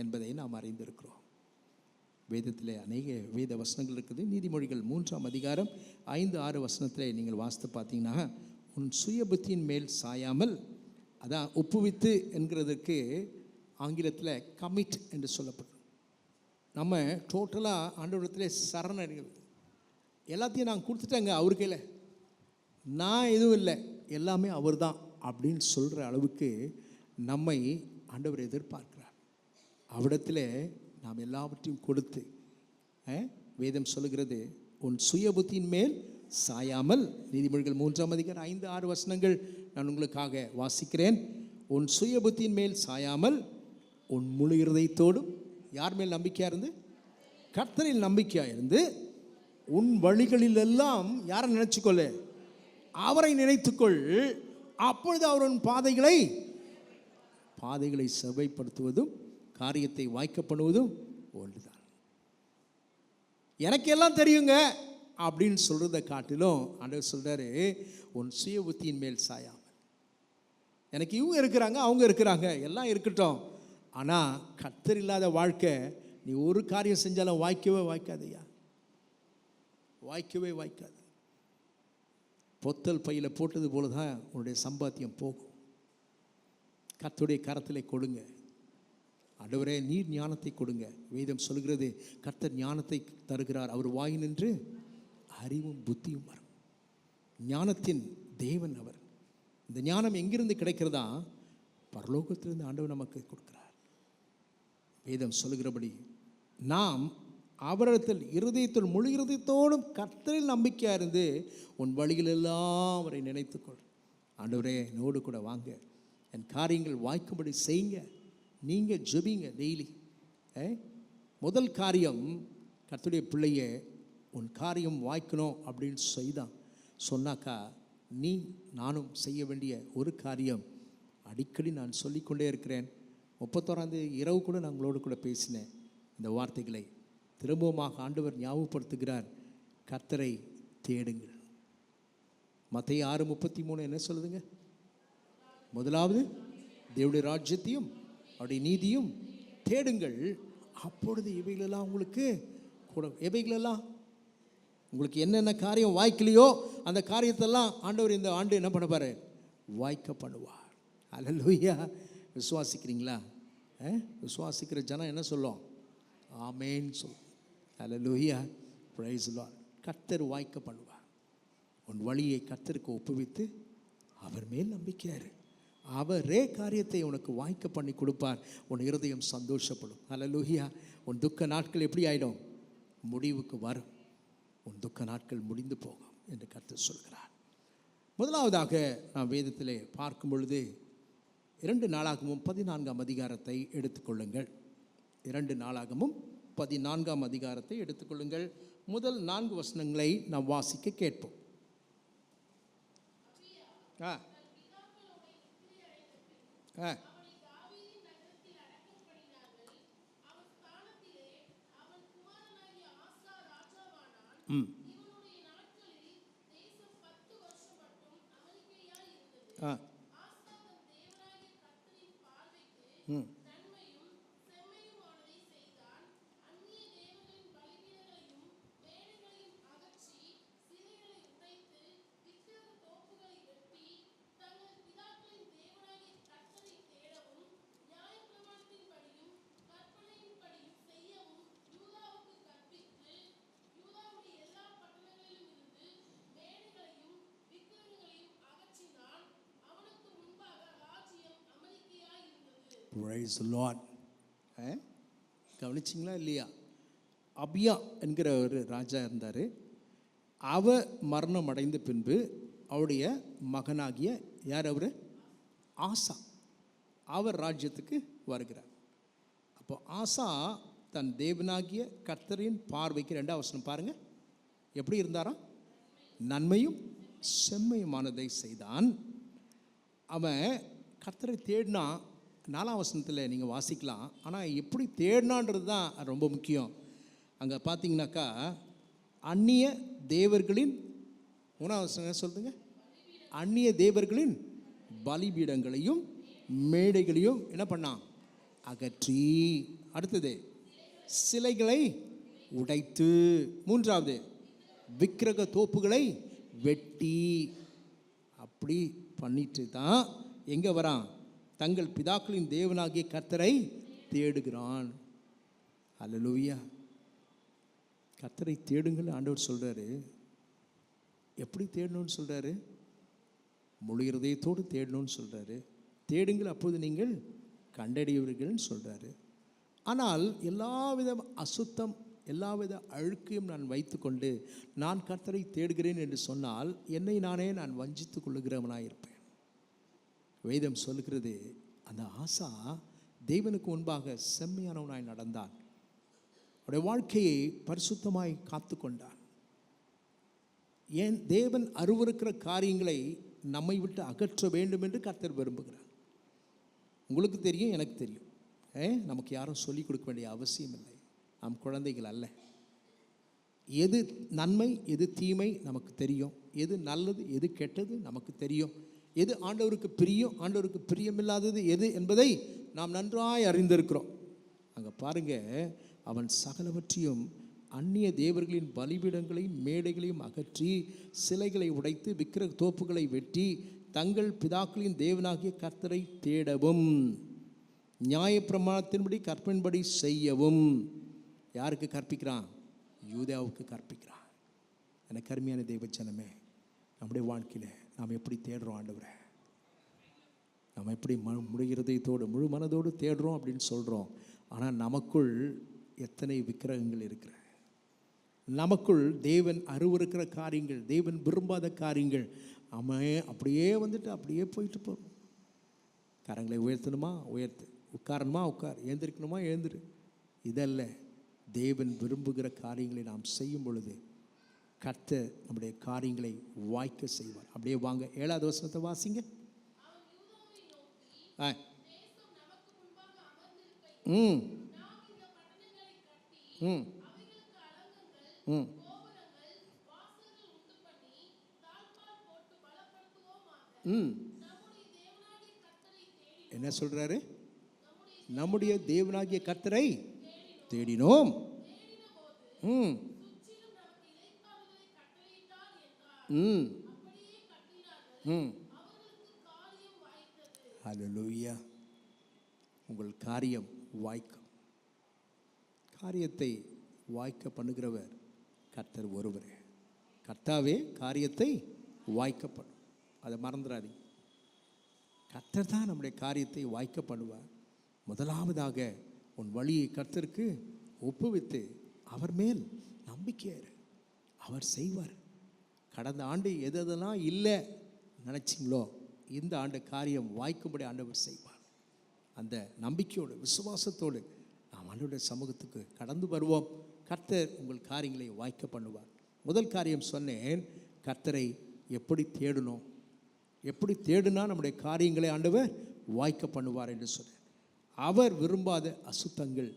என்பதை நாம் அறிந்திருக்கிறோம். வேதத்தில் அநேக வேத வசனங்கள் இருக்குது. நீதிமொழிகள் 3ஆம் அதிகாரம் 5-6 வசனத்தில் நீங்கள் வாசித்து பார்த்தீங்கன்னா, உன் சுய புத்தியின் மேல் சாயாமல், அதான் ஒப்புவித்து என்கிறதுக்கு ஆங்கிலத்தில் கமிட் என்று சொல்லப்படும். நம்ம டோட்டலாக ஆண்டவரிடத்தில் சரணடைகிறது. எல்லாத்தையும் நான் கொடுத்துட்டேங்க அவர் கையில், நான் எதுவும் இல்லை, எல்லாமே அவர் தான் அப்படின்னு சொல்கிற அளவுக்கு நம்மை ஆண்டவர் எதிர்பார்க்கிறார். அவ்விடத்தில் நாம் எல்லாவற்றையும் கொடுத்து, வேதம் சொல்லுகிறது, உன் சுய புத்தியின் மேல் சாயாமல். நீதிமொழிகள் 3ஆம் அதிகாரம் 5-6 வசனங்கள் நான் உங்களுக்காக வாசிக்கிறேன். உன் சுய புத்தியின் மேல் சாயாமல் உன் முழு இருதயத்தோடும், யார் மேல் நம்பிக்கையாக இருந்து? கர்த்தரில் நம்பிக்கையாக இருந்து, உன் வழிகளிலெல்லாம் யாரை நினைச்சுக்கொள்ள? அவரை நினைத்துக்கொள். அப்பொழுது அவர் உன் பாதைகளை செவ்வைப்படுத்துவதும் காரியத்தை வாய்க்க பண்ணுவதும் ஒன்றுதான். எனக்கு எல்லாம் தெரியுங்க அப்படின்னு சொல்கிறத காட்டிலும் ஆண்டவர் சொல்கிறாரு, உன் சுய புத்தியின் மேல் சாயாமல். எனக்கு இவங்க இருக்கிறாங்க, அவங்க இருக்கிறாங்க, எல்லாம் இருக்கட்டும், ஆனால் கர்த்தர் இல்லாத வாழ்க்கை நீ ஒரு காரியம் செஞ்சாலும் வாய்க்கவே வாய்க்காதையா, வாய்க்கவே வாய்க்காது. பொத்தல் பையில் போட்டது போல தான் உன்னுடைய சம்பாத்தியம் போகும். கர்த்தருடைய கரத்தில் கொடுங்க. ஆண்டவரே நீர் ஞானத்தை கொடுங்க. வேதம் சொல்கிறது, கர்த்தர் ஞானத்தை தருகிறார், அவர் வாய் நின்று அறிவும் புத்தியும் வரும். ஞானத்தின் தேவன் அவர். இந்த ஞானம் எங்கிருந்து கிடைக்கிறதா? பரலோகத்திலிருந்து ஆண்டவர் நமக்கு கொடுக்கிறார். வேதம் சொல்லுகிறபடி நாம் அவரிடத்தில் இருதயத்தில் முழு இருதயத்தோடும் கர்த்தரில் நம்பிக்கையாக இருந்து உன் வழிகளெல்லாம் அவரை நினைத்துக்கொள். ஆண்டவரே, என்னோடு கூட வாங்க, என் காரியங்கள் வாய்க்கும்படி செய்யுங்க. நீங்கள் ஜெபிங்க டெய்லி. முதல் காரியம், கர்த்தருடைய பிள்ளைய உன் காரியம் வாய்க்கணும் அப்படின்னு சொன்னாக்கா நீ நானும் செய்ய வேண்டிய ஒரு காரியம், அடிக்கடி நான் சொல்லிக்கொண்டே இருக்கிறேன். 31 இரவு கூட நான் உங்களோடு கூட பேசினேன். இந்த வார்த்தைகளை திரும்பவுமாக ஆண்டவர் ஞாபகப்படுத்துகிறார். கர்த்தரை தேடுங்கள். மத்தேயு 6:33 என்ன சொல்லுதுங்க? முதலாவது தேவனுடைய ராஜ்யத்தையும் அவருடைய நீதியும் தேடுங்கள், அப்பொழுது இவைகளெல்லாம் உங்களுக்கு கூட. எவைகளெல்லாம்? உங்களுக்கு என்னென்ன காரியம் வாய்க்கலையோ அந்த காரியத்தெல்லாம் ஆண்டவர் இந்த ஆண்டு என்ன பண்ண பாரு, வாய்க்க பண்ணுவார். அல்லேலூயா. விசுவாசிக்கிறீங்களா? விசுவாசிக்கிற ஜனம் என்ன சொல்லும்? ஆமேன் சொல்லும். அல்லேலூயா. Praise the Lord. கர்த்தர் வாய்க்க பண்ணுவார். உன் வழியை கர்த்தருக்கு ஒப்புவித்து அவர் மேல் நம்பிக்கையாரு. அவரே காரியத்தை உனக்கு வாய்க்க பண்ணி கொடுப்பார். உன் இருதயம் சந்தோஷப்படும். அல்லேலூயா. உன் துக்க நாட்கள் எப்படி ஆகிடும்? முடிவுக்கு வரும். உன் துக்க நாட்கள் முடிந்து போகும் என்று கர்த்தர் சொல்கிறார். முதலாவதாக நாம் வேதத்திலே பார்க்கும் பொழுது 2 நாளாகமும் 14ஆம் அதிகாரத்தை எடுத்துக்கொள்ளுங்கள். 2 நாளாகமும் 14ஆம் அதிகாரத்தை எடுத்துக்கொள்ளுங்கள். முதல் 4 வசனங்களை நாம் வாசிக்க கேட்போம். Praise the Lord. கவனிச்சிங்களா இல்லையா? அபியா என்கிற ஒரு ராஜா இருந்தார். அவர் மரணம் அடைந்த பின்பு அவருடைய மகனாகிய யார்? அவர் ஆசா. அவர் ராஜ்யத்துக்கு வருகிறார். அப்போ ஆசா தன் தேவனாகிய கர்த்தரின் பார்வைக்கு, 2ஆம் வசனம் பாருங்க, எப்படி இருந்தாராம்? நன்மையும் செம்மையுமானதை செய்தான். அவன் கர்த்தரை தேடினா. 4ஆம் வசனத்தில் நீங்கள் வாசிக்கலாம். ஆனால் எப்படி தேடினான்றது தான் ரொம்ப முக்கியம். அங்கே பார்த்தீங்கன்னாக்கா அந்நிய தேவர்களின் 3ஆம் வசனம் என்ன சொல்லுங்க? அந்நிய தேவர்களின் பலிபீடங்களையும் மேடைகளையும் என்ன பண்ணான்? அகற்றி. அடுத்தது சிலைகளை உடைத்து. 3வது விக்கிரக தோப்புகளை வெட்டி. அப்படி பண்ணிட்டு தான் எங்கே வரான்? தங்கள் பிதாக்களின் தேவனாகிய கர்த்தரை தேடுகிறான். அல்லேலூயா. கர்த்தரை தேடுங்கள் ஆண்டவர் சொல்கிறாரு. எப்படி தேடணும்னு சொல்கிறாரு? முழு இருதயத்தோடு தேடணும்னு சொல்கிறாரு. தேடுங்கள், அப்போது நீங்கள் கண்டடைவீர்கள்னு சொல்கிறாரு. ஆனால் எல்லாவித அசுத்தம், எல்லாவித அழுக்கையும் நான் வைத்துக்கொண்டு நான் கர்த்தரை தேடுகிறேன் என்று சொன்னால் என்னை நானே நான் வஞ்சித்து கொள்ளுகிறவனாக இருப்பேன். வேதம் சொல்லுகிறது, அந்த ஆசா தேவனுக்கு முன்பாக செம்மையானவனாய் நடந்தான். அவருடைய வாழ்க்கையை பரிசுத்தமாய் காத்து கொண்டான். ஏன்? தேவன் அருவருக்கிற காரியங்களை நம்மை விட்டு அகற்ற வேண்டும் என்று கர்த்தர் விரும்புகிறார். உங்களுக்கு தெரியும், எனக்கு தெரியும். நமக்கு யாரும் சொல்லிக் கொடுக்க வேண்டிய அவசியம் இல்லை. நாம் குழந்தைகள் அல்ல. எது நன்மை எது தீமை நமக்கு தெரியும். எது நல்லது எது கெட்டது நமக்கு தெரியும். எது ஆண்டவருக்கு பிரியம் ஆண்டவருக்கு பிரியமில்லாதது எது என்பதை நாம் நன்றாய் அறிந்திருக்கிறோம். அங்கே பாருங்க, அவன் சகலவற்றையும் அந்நிய தேவர்களின் பலிபீடங்களையும் மேடைகளையும் அகற்றி சிலைகளை உடைத்து விக்கிரக தோப்புகளை வெட்டி தங்கள் பிதாக்களின் தேவனாகிய கர்த்தரை தேடவும் நியாயப்பிரமாணத்தின்படி கற்பின்படி செய்யவும். யாருக்கு கற்பிக்கிறான்? யூதாவுக்கு கற்பிக்கிறான். எனக்கு அருமையான தேவ ஜனமே, நம்முடைய வாழ்க்கையில் நாம் எப்படி தேடுறோம் ஆண்டவரை? நம்ம எப்படி முழு இருதயத்தோடு முழு மனதோடு தேடுறோம் அப்படின்னு சொல்கிறோம். ஆனால் நமக்குள் எத்தனை விக்கிரகங்கள் இருக்கிற, நமக்குள் தேவன் அருவருக்கிற காரியங்கள், தேவன் விரும்பாத காரியங்கள், அப்படியே வந்துட்டு அப்படியே போயிட்டு போகிறோம். கரங்களை உயர்த்தணுமா உயர்த்து, உட்காரணுமா உட்கார், எழுந்திருக்கணுமா எழுந்திரு. இதல்ல, தேவன் விரும்புகிற காரியங்களை நாம் செய்யும் பொழுது கர்த்தர் நம்முடைய காரியங்களை வாய்க்க செய்வார். அப்படியே வாங்க 7வது வசனத்தை வாசிங்க. ம் ம் ம் ம் என்ன சொல்றாரு? நம்முடைய தேவனாகிய கர்த்தரை தேடினோம். ம் ம் ம் ஹல்லேலூயா. உங்கள் காரியம் வாய்க்கும். காரியத்தை வாய்க்க பண்ணுகிறவர் கர்த்தர் ஒருவரே. கர்த்தாவே காரியத்தை வாய்க்கப்படும், அதை மறந்துடாதீங்க. கர்த்தர் தான் நம்முடைய காரியத்தை வாய்க்க பண்ணுவார். முதலாவதாக உன் வழியை கர்த்தருக்கு ஒப்புவித்து அவர் மேல் நம்பிக்கையாரு, அவர் செய்வார். கடந்த ஆண்டு எதெல்லாம் இல்லை நினச்சிங்களோ இந்த ஆண்டு காரியம் வாய்க்கும்படி ஆண்டவர் செய்வார். அந்த நம்பிக்கையோடு விசுவாசத்தோடு நாம் ஆண்டவருடைய சமூகத்துக்கு கடந்து வருவோம். கர்த்தர் உங்கள் காரியங்களை வாய்க்க பண்ணுவார். முதல் காரியம் சொன்னேன், கர்த்தரை எப்படி தேடணும், எப்படி தேடுனா நம்முடைய காரியங்களை ஆண்டவர் வாய்க்க பண்ணுவார் என்று சொன்னேன். அவர் விரும்பாத அசுத்தங்கள்,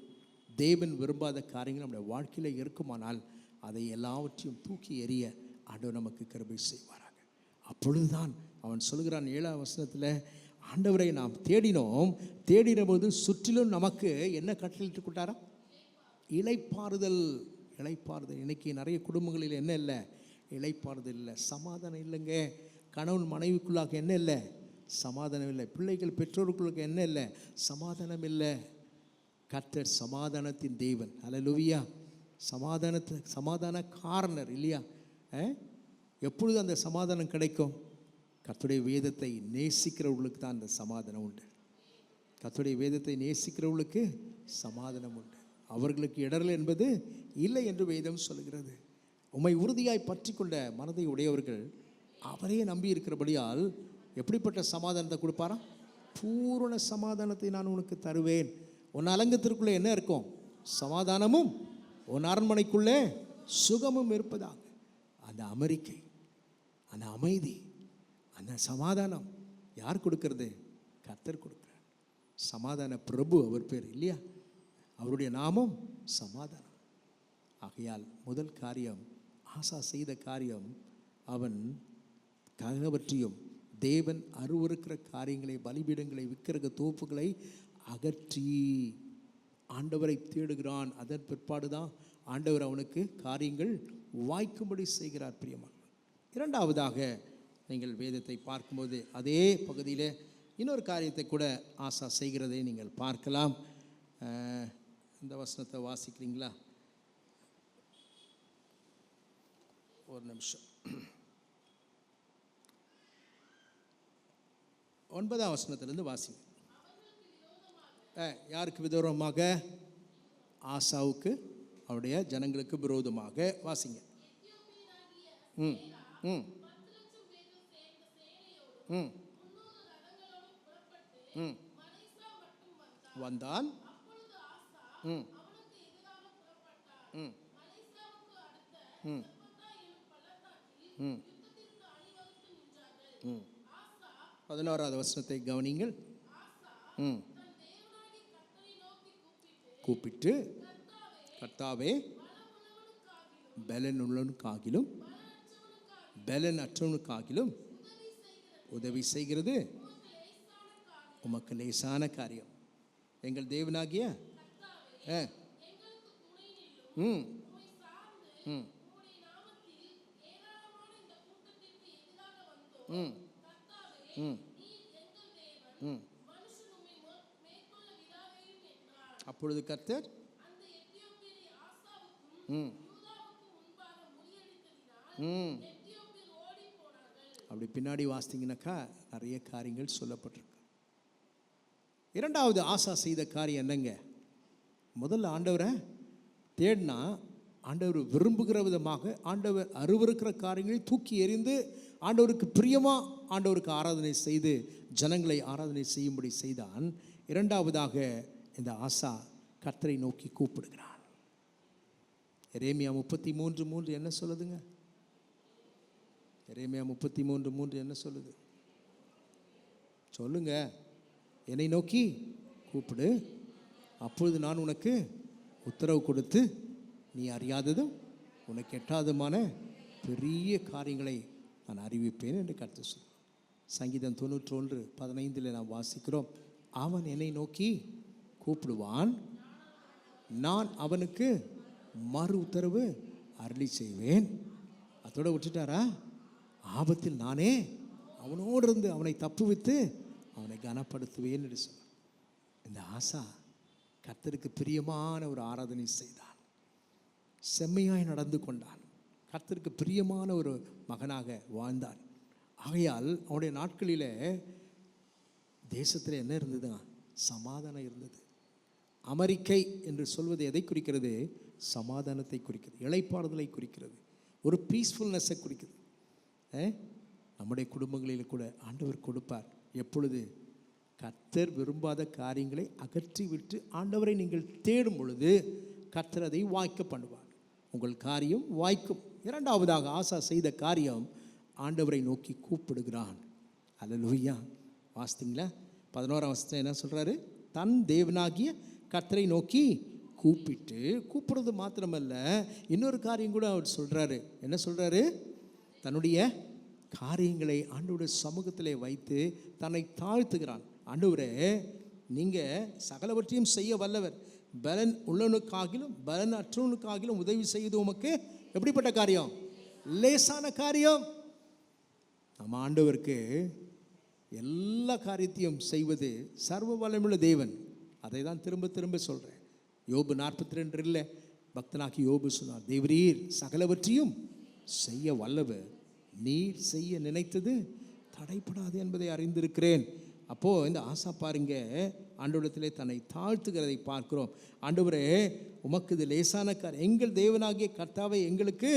தேவன் விரும்பாத காரியங்கள் நம்முடைய வாழ்க்கையில் இருக்குமானால் அதை எல்லாவற்றையும் தூக்கி எறிய ஆண்டவர் நமக்கு கிருபை செய்வாராக. அப்பொழுதுதான் அவன் சொல்கிறான் 7ஆம் வசனத்தில், ஆண்டவரை நாம் தேடினோம், தேடின போது சுற்றிலும் நமக்கு என்ன கட்டளையிட்டு கொண்டாரா? இளைப்பாறுதல். இளைப்பாறுதல். இன்றைக்கி நிறைய குடும்பங்களில் என்ன இல்லை? இளைப்பாறுதல் இல்லை, சமாதானம் இல்லைங்க. கணவன் மனைவிக்குள்ளாக என்ன இல்லை? சமாதானம் இல்லை. பிள்ளைகள் பெற்றோருக்குள்ளாக என்ன இல்லை? சமாதானம் இல்லை. கர்த்தர் சமாதானத்தின் தேவன். ஹல்லேலூயா. சமாதான காரணர் இல்லையா? எப்பொழுது அந்த சமாதானம் கிடைக்கும்? கர்த்தருடைய வேதத்தை நேசிக்கிறவர்களுக்கு தான் அந்த சமாதானம் உண்டு. கர்த்தருடைய வேதத்தை நேசிக்கிறவர்களுக்கு சமாதானம் உண்டு. அவர்களுக்கு இடரல் என்பது இல்லை என்று வேதம் சொல்கிறது. உம்மை உறுதியாய் பற்றி கொண்ட மனதை உடையவர்கள் அவரையே நம்பி இருக்கிறபடியால் எப்படிப்பட்ட சமாதானத்தை கொடுப்பாரா? பூரண சமாதானத்தை நான் உனக்கு தருவேன். உன் அலங்கத்திற்குள்ளே என்ன இருக்கும்? சமாதானமும் உன் அரண்மனைக்குள்ளே சுகமும் இருப்பதாக. அந்த அமெரிக்கை, அந்த அமைதி, அந்த சமாதானம் யார் கொடுக்கறது? கர்த்தர் கொடுக்கிறார். சமாதான பிரபு அவர் பேர் இல்லையா? அவருடைய நாமம் சமாதானம். ஆகையால் முதல் காரியம், ஆசா செய்த காரியம், அவன் ககவற்றையும் தேவன் அருவருக்கிற காரியங்களை, பலிபீடங்களை, விக்கிரக தோப்புகளை அகற்றி ஆண்டவரை தேடுகிறான். அதன் பிற்பாடு தான் ஆண்டவர் அவனுக்கு காரியங்கள் வாய்க்கும்படி செய்கிறார். பிரியமான இரண்டாவதாக நீங்கள் வேதத்தை பார்க்கும்போது அதே பகுதியில் இன்னொரு காரியத்தை கூட ஆசா செய்கிறதை நீங்கள் பார்க்கலாம். இந்த வசனத்தை வாசிக்கிறீங்களா? ஒரு நிமிஷம். 9ஆம் வசனத்திலிருந்து வாசிங்க. யாருக்கு விரோதமாக? ஆசாவுக்கு, அவருடைய ஜனங்களுக்கு விரோதமாக. வாசிங்க. ம் ம் ம் ம் வந்தான். ம் ம் ம் ம் ம் 11வது வசனத்தை கவனிங்கள். ம் கூப்பிட்டு, கர்த்தாவே பலன் உள்ளவனுக்காகிலும் பலன் அற்றவனுக்காகிலும் உதவி செய்கிறது உமக்கு லேசான காரியம். எங்கள் தேவனாகிய ம் ம் ம் ம் ம் அப்பொழுது கர்த்தர் ம் ம் அப்படி பின்னாடி வாசித்தீங்கன்னாக்கா நிறைய காரியங்கள் சொல்லப்பட்டிருக்கு. இரண்டாவது ஆசா செய்த காரியம் என்னங்க? முதல்ல ஆண்டவரை தேடினா ஆண்டவர் விரும்புகிற விதமாக ஆண்டவர் அருவருக்கிற காரியங்களை தூக்கி எறிந்து ஆண்டவருக்கு பிரியமாக ஆண்டவருக்கு ஆராதனை செய்து ஜனங்களை ஆராதனை செய்யும்படி செய்தான். இரண்டாவதாக இந்த ஆசா கர்த்தரை நோக்கி கூப்பிடுகிறான். எரேமியா 33:3 என்ன சொல்லுதுங்க? எரேமியா 33:3 என்ன சொல்லுது? சொல்லுங்க. என்னை நோக்கி கூப்பிடு, அப்பொழுது நான் உனக்கு உத்தரவு கொடுத்து நீ அறியாததும் உனக்கு எட்டாததுமான பெரிய காரியங்களை நான் அறிவிப்பேன் என்று கர்த்தர் சொல்கிறார். சங்கீதம் 91:15 நாம் வாசிக்கிறோம், அவன் என்னை நோக்கி கூப்பிடுவான், நான் அவனுக்கு மறு உத்தரவு அருளி செய்வேன். அதோட விட்டுட்டாரா? ஆபத்தில் நானே அவனோடு இருந்து அவனை தப்புவித்து அவனை கனப்படுத்துவேன் என்று சொன்னார். இந்த ஆசா கர்த்தருக்கு பிரியமான ஒரு ஆராதனை செய்தான், செம்மையாய் நடந்து கொண்டான், கர்த்தருக்கு பிரியமான ஒரு மகனாக வாழ்ந்தான். ஆகையால் அவனுடைய நாட்களில் தேசத்தில் என்ன இருந்ததுங்க? சமாதானம் இருந்தது. அமெரிக்கை என்று சொல்வது எதை குறிக்கிறது? சமாதானத்தை குறிக்கிறது, இளைப்பாறுதலை குறிக்கிறது, ஒரு பீஸ்ஃபுல்னஸை குறிக்கிறது. நம்முடைய குடும்பங்களில் கூட ஆண்டவர் கொடுப்பார். எப்பொழுது கர்த்தர் விரும்பாத காரியங்களை அகற்றிவிட்டு ஆண்டவரை நீங்கள் தேடும் பொழுது கர்த்தர் அதை வாய்க்க பண்ணுவார், உங்கள் காரியம் வாய்க்கும். இரண்டாவதாக ஆசா செய்த காரியம், ஆண்டவரை நோக்கி கூப்பிடுகிறான். அல்லேலூயா. வாசித்தீங்களா? 11ஆம் வசனம் என்ன சொல்கிறாரு? தன் தேவனாகிய கர்த்தரை நோக்கி கூப்பிட்டு, கூப்பிடுறது மாத்திரமல்ல, இன்னொரு காரியம் கூட அவர் சொல்கிறாரு. என்ன சொல்கிறாரு? தன்னுடைய காரியங்களை ஆண்டவருடைய சமூகத்திலே வைத்து தன்னை தாழ்த்துகிறான். ஆண்டவரே, நீங்கள் சகலவற்றையும் செய்ய வல்லவர், பலன் உள்ளவனுக்காகிலும் பலன் அற்றவனுக்காகிலும் உதவி செய்து உமக்கு எப்படிப்பட்ட காரியம்? லேசான காரியம். நம்ம ஆண்டவருக்கு எல்லா காரியத்தையும் செய்வது சர்வ வல்லமையுள்ள தேவன். அதை தான் திரும்ப திரும்ப சொல்கிறேன். யோபு 42 பக்தனாகி யோபு சொன்னார், தேவரீர் சகலவற்றையும் செய்ய வல்லவர், நீர் செய்ய நினைத்தது தடைப்படாது என்பதை அறிந்திருக்கிறேன். அப்போது இந்த ஆசா பாருங்க, ஆண்டவரிடத்திலே தன்னை தாழ்த்துகிறதை பார்க்கிறோம். ஆண்டவரே, உமக்கு இது லேசான காரியம், எங்கள் தேவனாகிய கர்த்தாவை எங்களுக்கு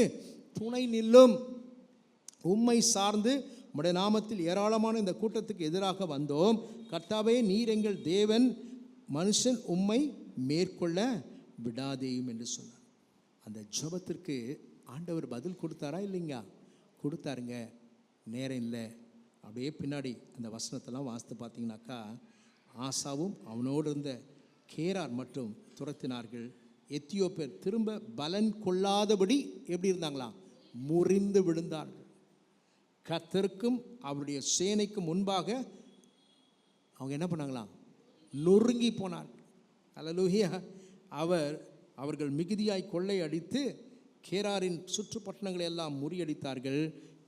துணை நில்லும், உம்மை சார்ந்து உம்முடைய நாமத்தில் ஏராளமான இந்த கூட்டத்துக்கு எதிராக வந்தோம். கர்த்தாவே, நீர் எங்கள் தேவன், மனுஷன் உம்மை மேற்கொள்ள விடாதேயும் என்று சொன்னார். அந்த ஜெபத்திற்கு ஆண்டவர் பதில் கொடுத்தாரா? இல்லைங்க, கொடுத்தாருங்க. நேரம் இல்லை, அப்படியே பின்னாடி அந்த வசனத்தெல்லாம் வாசித்து பார்த்தீங்கன்னாக்கா, ஆசாவும் அவனோடு இருந்த கேரார் மட்டும் துரத்தினார்கள். எத்தியோப்பியர் திரும்ப பலன் கொள்ளாதபடி எப்படி இருந்தாங்களாம்? முறிந்து விழுந்தார்கள். கர்த்தருக்கும் அவருடைய சேனைக்கும் முன்பாக அவங்க என்ன பண்ணாங்களாம்? நொறுங்கி போனார். அல்லேலூயா. அவர்கள் மிகுதியாய் கொள்ளை அடித்து கேராரின் சுற்றுப்பட்டணங்களை எல்லாம் முறியடித்தார்கள்.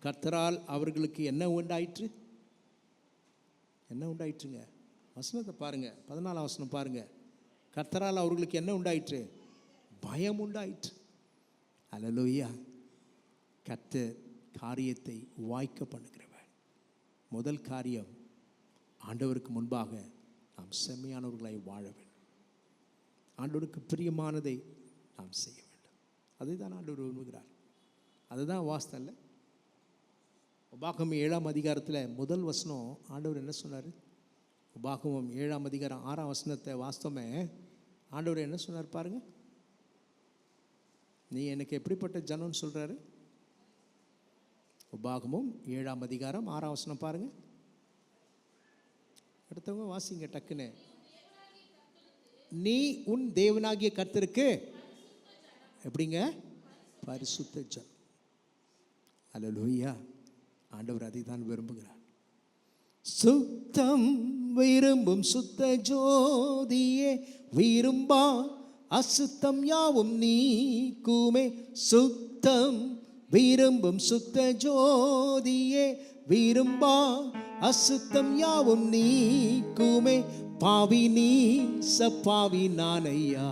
கர்த்தரால் அவர்களுக்கு என்ன உண்டாயிற்று? என்ன உண்டாயிற்றுங்க? வசனத்தை பாருங்க, 14ஆம் வசனம் பாருங்க. கர்த்தரால் அவர்களுக்கு என்ன உண்டாயிற்று? பயம் உண்டாயிற்று. அல்லேலூயா. கர்த்தர் காரியத்தை வாய்க்க பண்ணுகிறவர். முதல் காரியம், ஆண்டவருக்கு முன்பாக நாம் செம்மையானவர்களாய் வாழ வேண்டும், ஆண்டவருக்கு பிரியமானதை நாம் செய்ய வேண்டும். அதை தான் ஆண்டவர் விரும்புகிறார். அதுதான் வாஸ்தல்ல. உபாகமம் 7ஆம் அதிகாரத்தில் முதல் வசனம் ஆண்டவர் என்ன சொன்னார்? உபாகமம் 7ஆம் அதிகாரம் 6ஆம் வசனத்தை வாஸ்தவமே ஆண்டவர் என்ன சொன்னார் பாருங்க. நீ எனக்கு எப்படிப்பட்ட ஜனம்னு சொல்கிறாரு? உபாகமம் 7ஆம் அதிகாரம் 6ஆம் வசனம் பாருங்க. அடுத்தவங்க வாசிங்க டக்குன்னு. நீ உன் தேவனாகிய கர்த்தருக்கு எப்படிங்க? பரிசுத்த ஜனம். அல்லேலூயா. ஆண்டவர் அதை தான் விரும்புகிறார். சுத்தம் விரும்பும் சுத்த ஜோதியே, விரும்பா அசுத்தம் யாவும் நீக்குமே. சுத்தம் விரும்பும் சுத்த ஜோதியே, விரும்பா அசுத்தம் யாவும் நீக்குமே. பாவி நீ சப்பாவி நானையா,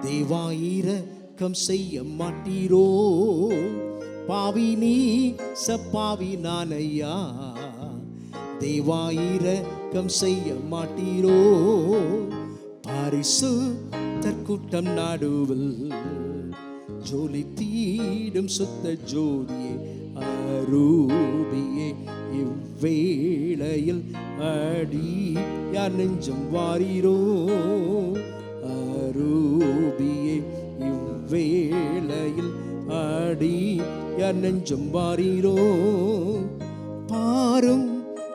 தேவாயிரக்கம் செய்ய மாட்டீரோ. பாவி நீ சப்பாவி நானையா, தேவாயிர இரக்கம் செய்ய மாட்டீரோ? பரிசுத்தர் கூட்டம் நடுவில் ஜோலி தீடும் சுத்த ஜோதியே அரூபியே, இவ்வேளையில் அடியார் நெஞ்சம் வாரீரோ? அரூபியே, இவ்வேளையில் அடியார் நெஞ்சம் வாரீரோ? பாரும்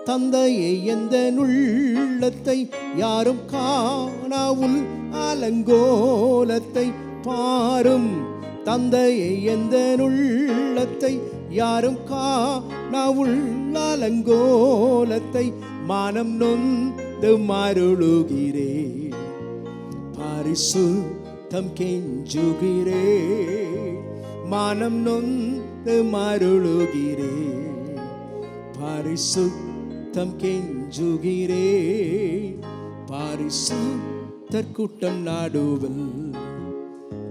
தந்தையை எந்த உள்ளத்தை யாரும் காணாவுள் அலங்கோலத்தை, பாரும் தந்தையை எந்த உள்ளத்தை யாரும் காணாவுள் அலங்கோலத்தை, மானம் நொந்து மருளுகிறே, பரிசுத்தம் கெஞ்சுகிறே, மானம் நொந்து மருளுகிறே, பரிசுத்தம் கெஞ்சுகிறே, பரிசுத்தர் கூட்டம் நடுவில்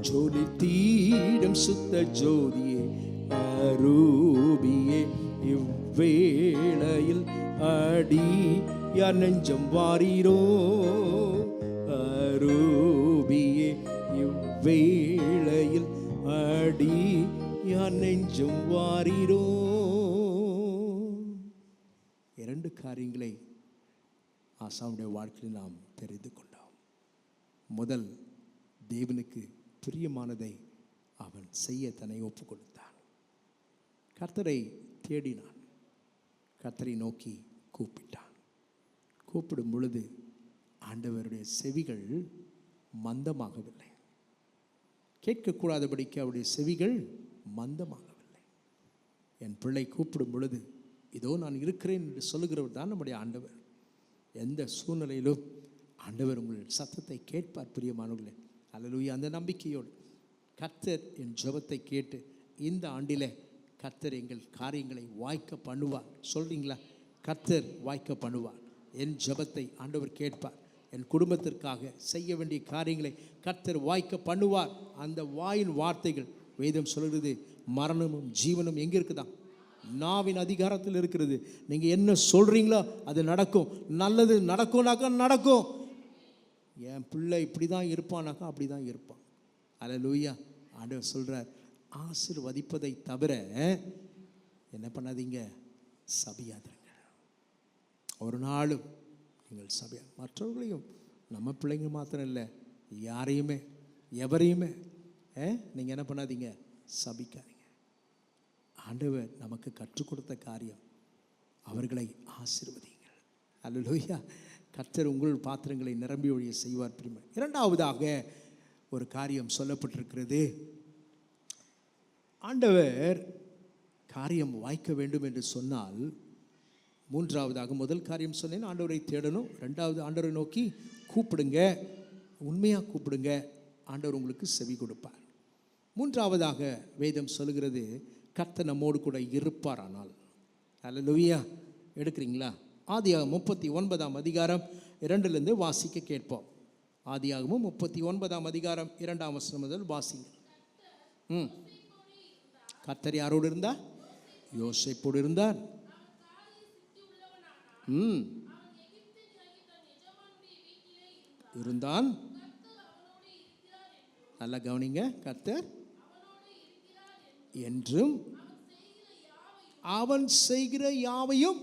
ஜோலி தீடும் சுத்த ஜோதியே அரூபியே, இவ்வேளையில் அடியார் நெஞ்சம் வாரீரோ? அரூபியே, இவ்வேளையில் அடியார் நெஞ்சம் வாரீரோ? இரண்டு காரியங்களை ஆசாவுடைய வாழ்க்கையில் நாம் தெரிந்து கொண்டோம். முதல், தேவனுக்கு பிரியமானதை அவன் செய்ய தன்னை ஒப்பு கொடுத்தான். கர்த்தரை தேடினான், கர்த்தரை நோக்கி கூப்பிட்டான். கூப்பிடும் பொழுது ஆண்டவருடைய செவிகள் மந்தமாகவில்லை, கேட்கக்கூடாதபடிக்கு அவருடைய செவிகள் மந்தமாகவில்லை. என் பிள்ளை கூப்பிடும் பொழுது இதோ நான் இருக்கிறேன் என்று சொல்லுகிறவர் தான் நம்முடைய ஆண்டவர். எந்த சூழ்நிலையிலும் ஆண்டவர் உங்கள் சத்தத்தை கேட்பார் பிரியமானவர்களே. அல்லேலூயா. அந்த நம்பிக்கையோடு கர்த்தர் என் ஜெபத்தை கேட்டு இந்த ஆண்டிலே கர்த்தர் எங்கள் காரியங்களை வாய்க்க பண்ணுவார். சொல்றீங்களா? கர்த்தர் வாய்க்க பண்ணுவார். என் ஜெபத்தை ஆண்டவர் கேட்பார். என் குடும்பத்திற்காக செய்ய வேண்டிய காரியங்களை கர்த்தர் வாய்க்க பண்ணுவார். அந்த வாயின் வார்த்தைகள் வேதம் சொல்கிறது, மரணமும் ஜீவனும் எங்கே இருக்குதான்? நாவின் அதிகாரத்தில் இருக்கிறது. நீங்கள் என்ன சொல்கிறீங்களோ அது நடக்கும். நல்லது நடக்கும்னாக்கா நடக்கும். என் பிள்ளை இப்படி தான் இருப்பானாக்கா அப்படி தான் இருப்பான். அல்லேலூயா. ஆண்டவர் சொல்கிறார், ஆசீர்வதிப்பதை தவிர என்ன பண்ணாதீங்க, சபியாதீங்க. ஒரு நாளும் நீங்கள் சபியா மற்றவர்களையும், நம்ம பிள்ளைங்க மாத்திரம் இல்லை, யாரையுமே எவரையுமே நீங்கள் என்ன பண்ணாதீங்க, சபிக்காதீங்க. ஆண்டவர் நமக்கு கற்றுக் கொடுத்த காரியம், அவர்களை ஆசீர்வதிங்கள். அல்லேலூயா. கர்த்தர் உங்கள் பாத்திரங்களை நிரம்பி ஒழிய செய்வார். பிரிமை. இரண்டாவதாக ஒரு காரியம் சொல்லப்பட்டிருக்கிறது. ஆண்டவர் காரியம் வாய்க்க வேண்டும் என்று சொன்னால், மூன்றாவதாக, முதல் காரியம் சொன்னேன், ஆண்டவரை தேடணும். ரெண்டாவது, ஆண்டவரை நோக்கி கூப்பிடுங்க, உண்மையாக கூப்பிடுங்க, ஆண்டவர் உங்களுக்கு செவி கொடுப்பார். மூன்றாவதாக வேதம் சொல்லுகிறது, கர்த்தர் நம்மோடு கூட இருப்பார். ஆனால் அல்லேலூயா. எடுக்கிறீங்களா? ஆதியாகமம் 39ஆம் அதிகாரம் 2 வாசிக்க கேட்போம். ஆதியாகமம் 39ஆம் அதிகாரம் 2ஆம் வசனம் முதல் வாசிங்க. கர்த்தர் யாரோடு இருந்தார்? யோசேப்போடு இருந்தார். இருந்தான். நல்லா கவனிங்க. கர்த்தர் என்றும் அவன் செய்கிற யாவையும்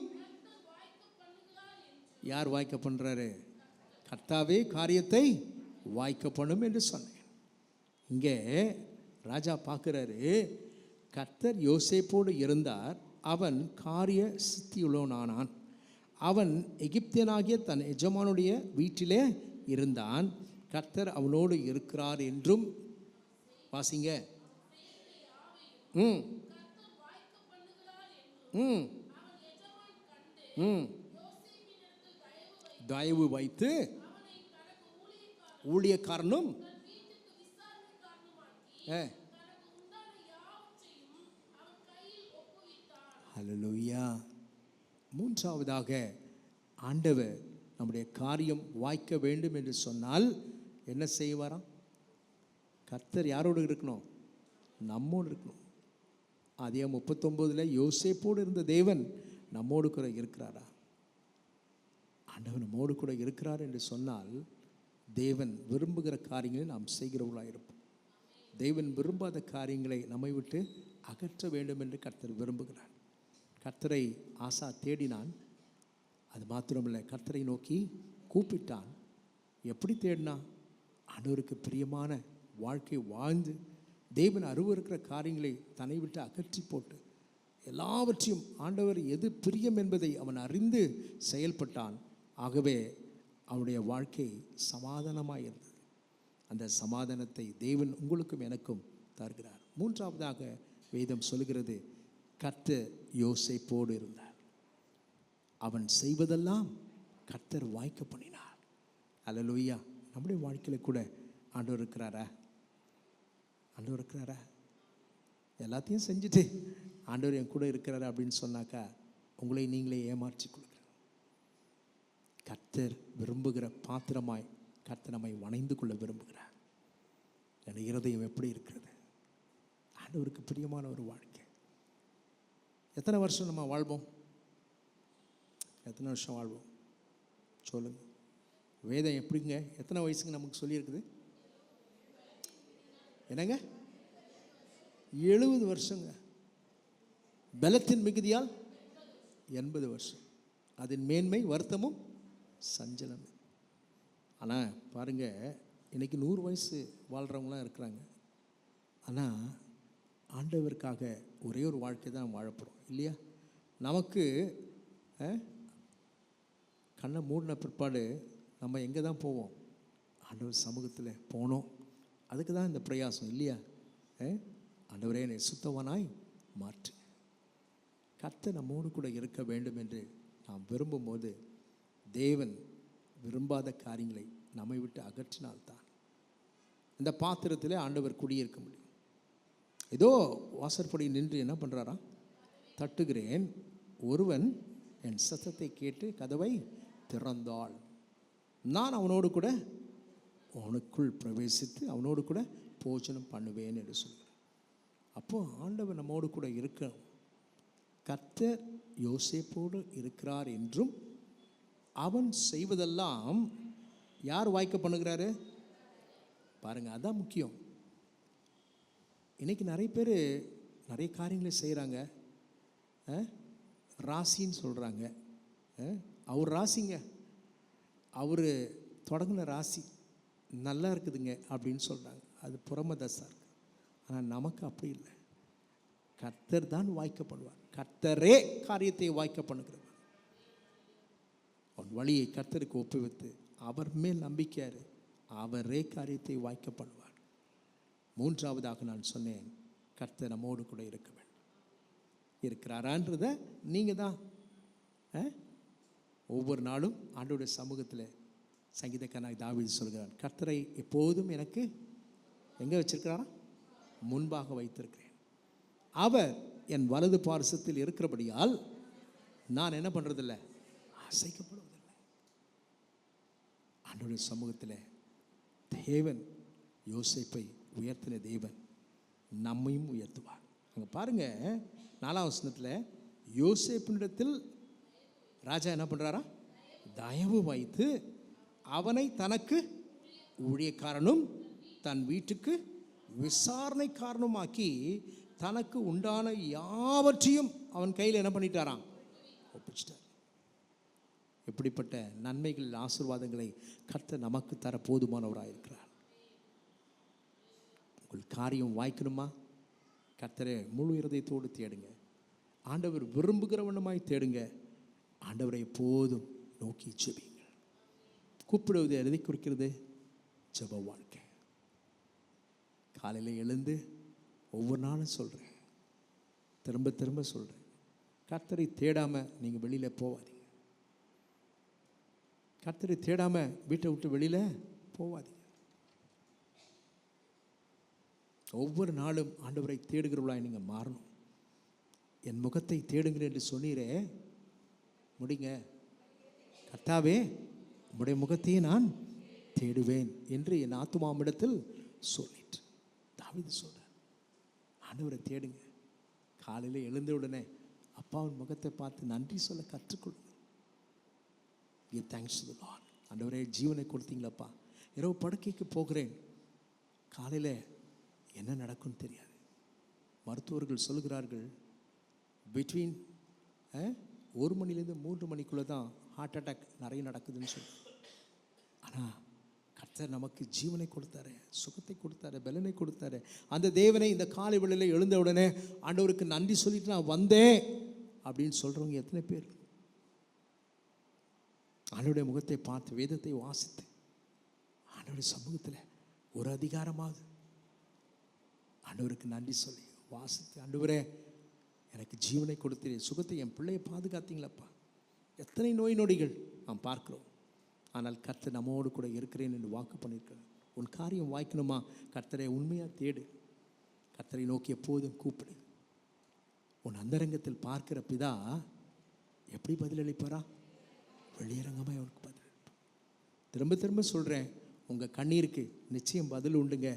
யார் வாய்க்க பண்றாரு? கர்த்தாவே காரியத்தை வாய்க்க பண்ணும் என்று சொன்னேன். இங்கே ராஜா பார்க்கிறாரு, கர்த்தர் யோசேப்போடு இருந்தார், அவன் காரிய சித்தியுள்ளவனானான், அவன் எகிப்தியனாகிய தன் எஜமானுடைய வீட்டிலே இருந்தான், கர்த்தர் அவனோடு இருக்கிறார் என்றும் வாசிங்க. தயவு வைத்து ஊழியக்காரனும் ஹல்லேலூயா. மூன்றாவதாக, ஆண்டவர் நம்முடைய காரியம் வாய்க்க வேண்டும் என்று சொன்னால் என்ன செய்வாராம்? கர்த்தர் யாரோடு இருக்கணும்? நம்மோடு இருக்கணும். அதே 39 யோசேப்போடு இருந்த தேவன் நம்மோடு கூட இருக்கிறாரா? ஆண்டவர் நம்மோடு கூட இருக்கிறார் என்று சொன்னால் தேவன் விரும்புகிற காரியங்களை நாம் செய்கிறவர்களாக இருப்போம். தேவன் விரும்பாத காரியங்களை நம்மை விட்டு அகற்ற வேண்டும் என்று கர்த்தர் விரும்புகிறார். கர்த்தரை ஆசா தேடினான். அது மாத்திரமில்லை, கர்த்தரை நோக்கி கூப்பிட்டான். எப்படி தேடினான்? ஆண்டவருக்கு பிரியமான வாழ்க்கை வாழ்ந்து தேவன் அருவருக்கிற காரியங்களை தன்னை விட்டு அகற்றி போட்டு எல்லாவற்றையும் ஆண்டவர் எது பிரியம் என்பதை அவன் அறிந்து செயல்பட்டான். ஆகவே அவனுடைய வாழ்க்கை சமாதானமாக இருந்தது. அந்த சமாதானத்தை தேவன் உங்களுக்கும் எனக்கும் தருகிறார். மூன்றாவதாக வேதம் சொல்கிறது, கர்த்தர் யோசேப்போடு இருந்தார். அவன் செய்வதெல்லாம் கர்த்தர் வாய்க்க பண்ணினார். அல்லேலூயா. நம்முடைய வாழ்க்கையில் கூட ஆண்டவர் இருக்கிறாரா? ஆண்டவர் இருக்கிறாரா? எல்லாத்தையும் செஞ்சுட்டு ஆண்டவர் என் கூட இருக்கிறாரா அப்படின்னு சொன்னாக்கா உங்களை நீங்களே ஏமாற்றி கொடுக்குற. கர்த்தர் விரும்புகிற பாத்திரமாய் கர்த்தர் நம்மை வணைந்து கொள்ள விரும்புகிறார். என் இருதயம் எப்படி இருக்கிறது? ஆண்டவருக்கு பிரியமான ஒரு வாழ்க்கை. எத்தனை வருஷம் நம்ம வாழ்வோம்? எத்தனை வருஷம் வாழ்வோம் சொல்லுங்க. வேதம் எப்படிங்க எத்தனை வயசுங்க நமக்கு சொல்லியிருக்குது? என்னங்க? 70 வருஷங்க. பலத்தின் மிகுதியால் 80 வருஷம். அதன் மேன்மை வருத்தமும் சஞ்சலம். ஆனால் பாருங்க, இன்னைக்கு 100 வயசு வாழ்கிறவங்களாம் இருக்கிறாங்க. ஆனால் ஆண்டவருக்காக ஒரே ஒரு வாழ்க்கை தான் வாழப்போகிறோம் இல்லையா? நமக்கு கண்ணை மூடின பிற்பாடு நம்ம எங்கே தான் போவோம்? ஆண்டவர் சமூகத்தில் போனோம். அதுக்கு தான் இந்த பிரயாசம் இல்லையா? ஆண்டவரே என்னை சுத்தவனாய் மாற்று. கர்த்தர் நம்மோடு கூட இருக்க வேண்டும் என்று நாம் விரும்பும்போது தேவன் விரும்பாத காரியங்களை நம்மை விட்டு அகற்றினால்தான் இந்த பாத்திரத்தில் ஆண்டவர் குடியிருக்க முடியும். ஏதோ வாசற்படி நின்று என்ன பண்ணுறாராம்? தட்டுகிறேன், ஒருவன் என் சத்தத்தை கேட்டு கதவை திறந்தாள், நான் அவனோடு கூட அவனுக்குள் பிரவேசித்து அவனோடு கூட போஜனம் பண்ணுவேன் என்று சொல்கிறார். அப்போது ஆண்டவர் நம்மோடு கூட இருக்க, கர்த்தர் யோசேப்போடு இருக்கிறார் என்றும் அவன் செய்வதெல்லாம் யார் வாய்க்க பண்ணுகிறாரு பாருங்கள். அதுதான் முக்கியம். இன்றைக்கி நிறைய பேர் நிறைய காரியங்களை செய்கிறாங்க. ராசின்னு சொல்கிறாங்க. அவர் ராசிங்க, அவர் தொடங்கின ராசி நல்லா இருக்குதுங்க அப்படின்னு சொல்கிறாங்க. அது புறமதசா இருக்குது. ஆனால் நமக்கு அப்படி இல்லை. கர்த்தர் தான் வாய்க்க பண்ணுவார். கர்த்தரே காரியத்தை வாய்க்க பண்ணுகிறவர். அவன் வழியை கர்த்தருக்கு ஒப்புவித்து அவர் மேல் நம்பிக்கையாரு, அவரே காரியத்தை வாய்க்க பண்ணுவார். மூன்றாவதாக நான் சொன்னேன், கர்த்தர் நம்மோடு கூட இருக்க வேண்டும். இருக்கிறாரான்றத நீங்கள் தான் ஒவ்வொரு நாளும் ஆண்டோடைய சமூகத்தில் சங்கீதக்காரனாக தாவீது சொல்கிறார், கர்த்தரை எப்போதும் எனக்கு எங்கே வச்சிருக்கிறாரா? முன்பாக வைத்திருக்கிறேன். அவர் என் வலது பார்சத்தில் இருக்கிறபடியால் நான் என்ன பண்ணுறதில்லை? அசைக்கப்படுவதில்லை. ஆண்டோடைய சமூகத்தில் தேவன் யோசேப்பை உயர்த்தின தேவன் நம்மையும் உயர்த்துவார். அங்கே பாருங்க, 4ஆம் வசனத்தில் யோசேப்பினிடத்தில் ராஜா என்ன பண்ணுறாரா? தயவு வைத்து அவனை தனக்கு ஊழியக்காரனும் தன் வீட்டுக்கு விசாரணைக்காரனுமாக்கி தனக்கு உண்டான யாவற்றையும் அவன் கையில் என்ன பண்ணிட்டாராம்? ஒப்பிச்சிட்டார். எப்படிப்பட்ட நன்மைகள் ஆசீர்வாதங்களை கர்த்தர் நமக்கு தர போதுமானவராக இருக்கிறார். உங்கள் காரியம் வாய்க்கணுமா? கர்த்தரை முழு இருதயத்தோடு தேடுங்க. ஆண்டவர் விரும்புகிறவனுமாய் தேடுங்க. ஆண்டவரை எப்போதும் நோக்கி ஜெபிங்க. கூப்பிடுவது எதை குறிக்கிறது? ஜெப வாழ்க்கை. காலையில் எழுந்து ஒவ்வொரு நாளும் சொல்கிறேன், திரும்ப திரும்ப சொல்கிறேன், கர்த்தரை தேடாமல் நீங்கள் வெளியில் போவாதீங்க. கர்த்தரை தேடாமல் வீட்டை விட்டு வெளியில் போவாதீங்க. ஒவ்வொரு நாளும் ஆண்டவரை தேடுகிறவர்களாக நீங்கள் மாறணும். என் முகத்தை தேடுங்கள் என்று சொன்னீரே, முடிங்க. கர்த்தாவே, உம்முடைய முகத்தையே நான் தேடுவேன் என்று என் ஆத்துமாவிடத்தில் சொல்லிட்டு தாவீது சொல்றார். ஆண்டவரை தேடுங்க. காலையில் எழுந்த உடனே அப்பாவின் முகத்தை பார்த்து நன்றி சொல்ல கற்றுக்கொள்ளுங்க. give thanks to the Lord. ஆண்டவரே ஜீவனை கொடுத்தீங்களப்பா. இரவு படுக்கைக்கு போகிறேன், காலையில் என்ன நடக்கும்னு தெரியாது. மருத்துவர்கள் சொல்கிறார்கள் பிட்வீன் 1 மணிலேருந்து 3 மணிக்குள்ளே தான் ஹார்ட் அட்டாக் நிறைய நடக்குதுன்னு சொல்லி. ஆனால் கர்த்தர் நமக்கு ஜீவனை கொடுத்தாரு, சுகத்தை கொடுத்தாரு, பலனை கொடுத்தாரு. அந்த தேவனை இந்த காலை வேளையில் எழுந்த உடனே ஆண்டவருக்கு நன்றி சொல்லிட்டு நான் வந்தேன் அப்படின்னு சொல்கிறவங்க எத்தனை பேர்? ஆண்டவருடைய முகத்தை பார்த்து வேதத்தை வாசித்து ஆண்டவருடைய சமூகத்தில் ஒரு அதிகாரமாவது ஆண்டவருக்கு நன்றி சொல்லி வாசித்து, ஆண்டவரே எனக்கு ஜீவனை கொடுத்தீர், சுகத்தை என் பிள்ளையை பாதுகாத்தீங்களப்பா. எத்தனை நோய் நொடிகள் நாம் பார்க்கிறோம், ஆனால் கர்த்தர் நம்மோடு கூட இருக்கிறேன் என்று வாக்கு பண்ணியிருக்கிறேன். உன் காரியம் வாய்க்கணுமா, கர்த்தரை உண்மையாக தேடு, கர்த்தரை நோக்கி எப்போதும் கூப்பிடு. உன் அந்தரங்கத்தில் பார்க்கிற பிதா எப்படி பதிலளிப்பாரா? வெளியரங்கமாக அவனுக்கு பதிலளிப்பார். திரும்ப திரும்ப சொல்கிறேன், உங்கள் கண்ணீருக்கு நிச்சயம் பதில் உண்டுங்க.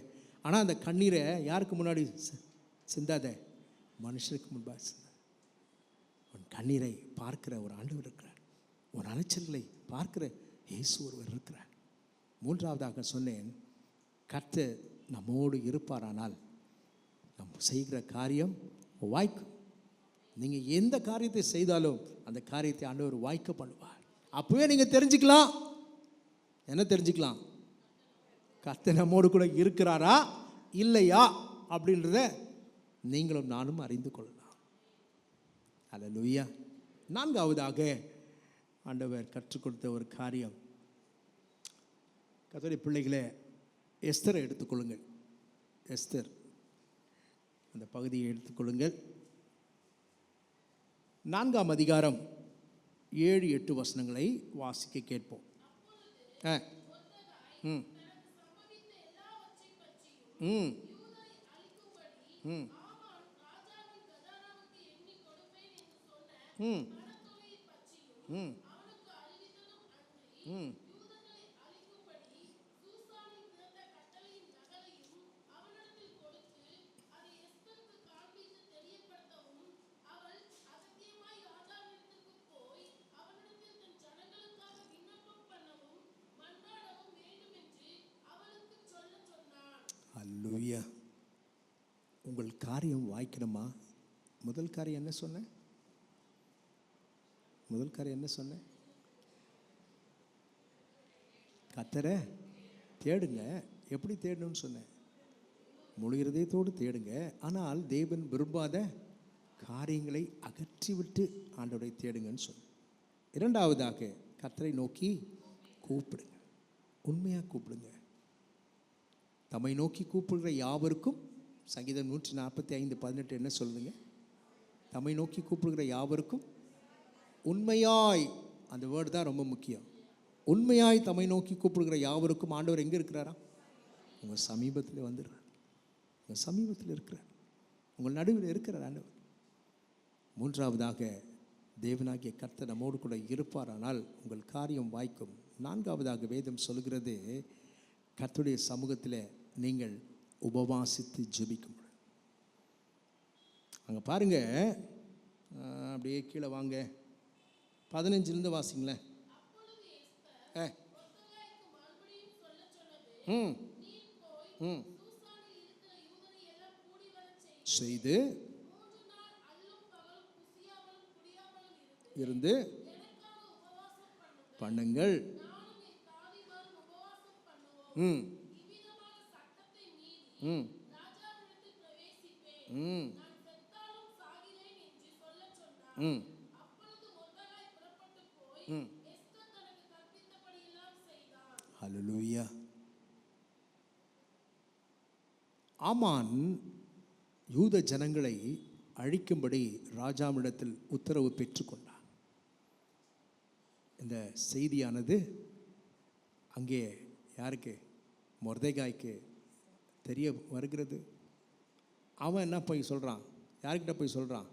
ஆனால் அந்த கண்ணீரை யாருக்கு முன்னாடி சிந்தாத, மனுஷருக்கு முன்பாக சிந்தாத. உன் கண்ணீரை பார்க்கிற ஒரு ஆண்டவர் இருக்கிறார், உன் அலைச்சல்களை பார்க்கிற இயேசு ஒருவர் இருக்கிறார். மூன்றாவதாக சொன்னேன், கர்த்தர் நம்மோடு இருப்பாரானால் நம்ம செய்கிற காரியம் வாய்க்கும். நீங்கள் எந்த காரியத்தை செய்தாலும் அந்த காரியத்தை ஆண்டவர் வாய்க்க பண்ணுவார். அப்போவே நீங்கள் தெரிஞ்சுக்கலாம், என்ன தெரிஞ்சுக்கலாம்? கர்த்தர் நம்மோடு கூட இருக்கிறாரா இல்லையா அப்படின்றத நீங்களும் நானும் அறிந்து கொள்ளலாம். அல்லேலூயா. நான்காவதாக ஆண்டவர் கற்றுக் கொடுத்த ஒரு காரியம், கர்த்தருடைய பிள்ளைகளே, எஸ்தரை எடுத்துக்கொள்ளுங்கள். எஸ்தர் அந்த பகுதியை எடுத்துக்கொள்ளுங்கள். 4ஆம் அதிகாரம் 7-8 வசனங்களை வாசிக்க கேட்போம். ம் ம் ம் ம் ம் ம் அல்லேலூயா. உங்கள் காரியம் வாய்க்கணுமா? முதல் காரியம் என்ன சொன்னேன்? முதல் காரியம் என்ன சொன்னேன்? கர்த்தரை தேடுங்க. எப்படி தேடணும்னு சொன்னேன்? முழு இருதயத்தோடு தேடுங்க. ஆனால் தேவன் விரும்பாத காரியங்களை அகற்றிவிட்டு ஆண்டவரை தேடுங்கன்னு சொன்னேன். இரண்டாவதாக, கர்த்தரை நோக்கி கூப்பிடுங்க, உண்மையாக கூப்பிடுங்க. தம்மை நோக்கி கூப்பிடுகிற யாவருக்கும், சங்கீதம் 145:18 என்ன சொல்லுங்க? தம்மை நோக்கி கூப்பிடுகிற யாவருக்கும் உண்மையாய், அந்த வேர்டு தான் ரொம்ப முக்கியம். உண்மையாய் தம்மை நோக்கி கூப்பிடுகிற யாவருக்கும் ஆண்டவர் எங்கே இருக்கிறாரா? உங்கள் சமீபத்தில் வந்துடுறார், உங்கள் சமீபத்தில் இருக்கிறார், உங்கள் நடுவில் இருக்கிறார் ஆண்டவர். மூன்றாவதாக, தேவனாகிய கர்த்தர் நம்மோடு கூட இருப்பாரானால் உங்கள் காரியம் வாய்க்கும். நான்காவதாக, வேதம் சொல்கிறது, கர்த்தருடைய சமூகத்தில் நீங்கள் உபவாசித்து ஜெபிக்கும். அங்கே பாருங்க, அப்படியே கீழே வாங்க, 15 வாசிங்களேன். ம் ம் செய்து இருந்து பண்ணுங்கள். ம் ம் ம் ம் ம் ஹல்லேலூயா. ஆமான் யூத ஜனங்களை அழிக்கும்படி ராஜாவிடத்தில் உத்தரவு பெற்றுக்கொண்டான். இந்த செய்தியானது அங்கே யாருக்கு? மொர்தெகாய்க்கு தெரிய வருகிறது. அவன் என்ன போய் சொல்கிறான்? யார்கிட்ட போய் சொல்கிறான்?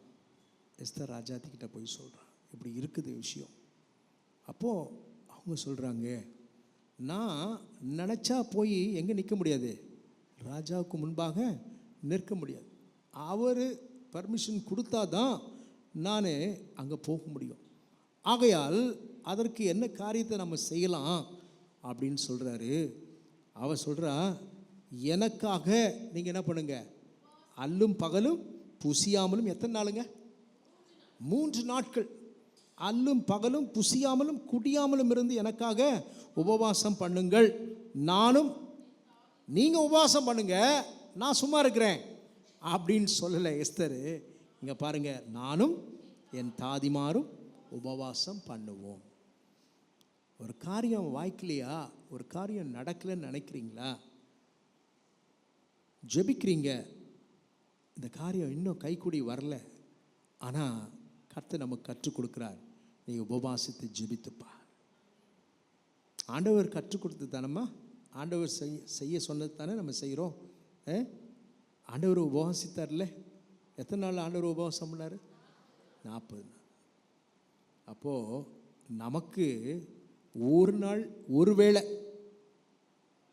எஸ்தர் ராஜாத்திக்கிட்ட போய் சொல்கிறான், இப்படி இருக்குது விஷயம். அப்போது அவங்க சொல்கிறாங்க, நான் நினச்சா போய் எங்கே நிற்க முடியாது, ராஜாவுக்கு முன்பாக நிற்க முடியாது. அவர் பர்மிஷன் கொடுத்தா தான் நான் அங்கே போக முடியும். ஆகையால் அதற்கு என்ன காரியத்தை நம்ம செய்யலாம் அப்படின்னு சொல்கிறாரு. அவ சொல்கிறா, எனக்காக நீங்கள் என்ன பண்ணுங்க, அல்லும் பகலும் புசியாமலும் எத்தனை நாளுங்க? 3 நாட்கள் அல்லும் பகலும் புசியாமலும் குடியாமலும் இருந்து எனக்காக உபவாசம் பண்ணுங்கள். நானும், நீங்கள் உபவாசம் பண்ணுங்க, நான் சும்மா இருக்கிறேன் அப்படின்னு சொல்லலை எஸ்தர். இங்கே பாருங்க, நானும் என் தாதிமாரும் உபவாசம் பண்ணுவோம். ஒரு காரியம் வாய்க்கலையா, ஒரு காரியம் நடக்கலைன்னு நினைக்கிறீங்களா? ஜெபிக்கிறீங்க, இந்த காரியம் இன்னும் கைக்கூடி வரல, ஆனால் கர்த்தர் நமக்கு கற்றுக் கொடுக்குறார், நீ உபவாசித்து ஜெபித்துப்பா. ஆண்டவர் கற்றுக் கொடுத்து தானம்மா, ஆண்டவர் செய்ய சொன்னது தானே நம்ம செய்கிறோம். ஆண்டவர் உபவாசித்தார்ல, எத்தனை நாள் ஆண்டவர் உபவாசம் பண்ணார்? 40 நாள். அப்போது நமக்கு ஒரு நாள் ஒரு வேளை,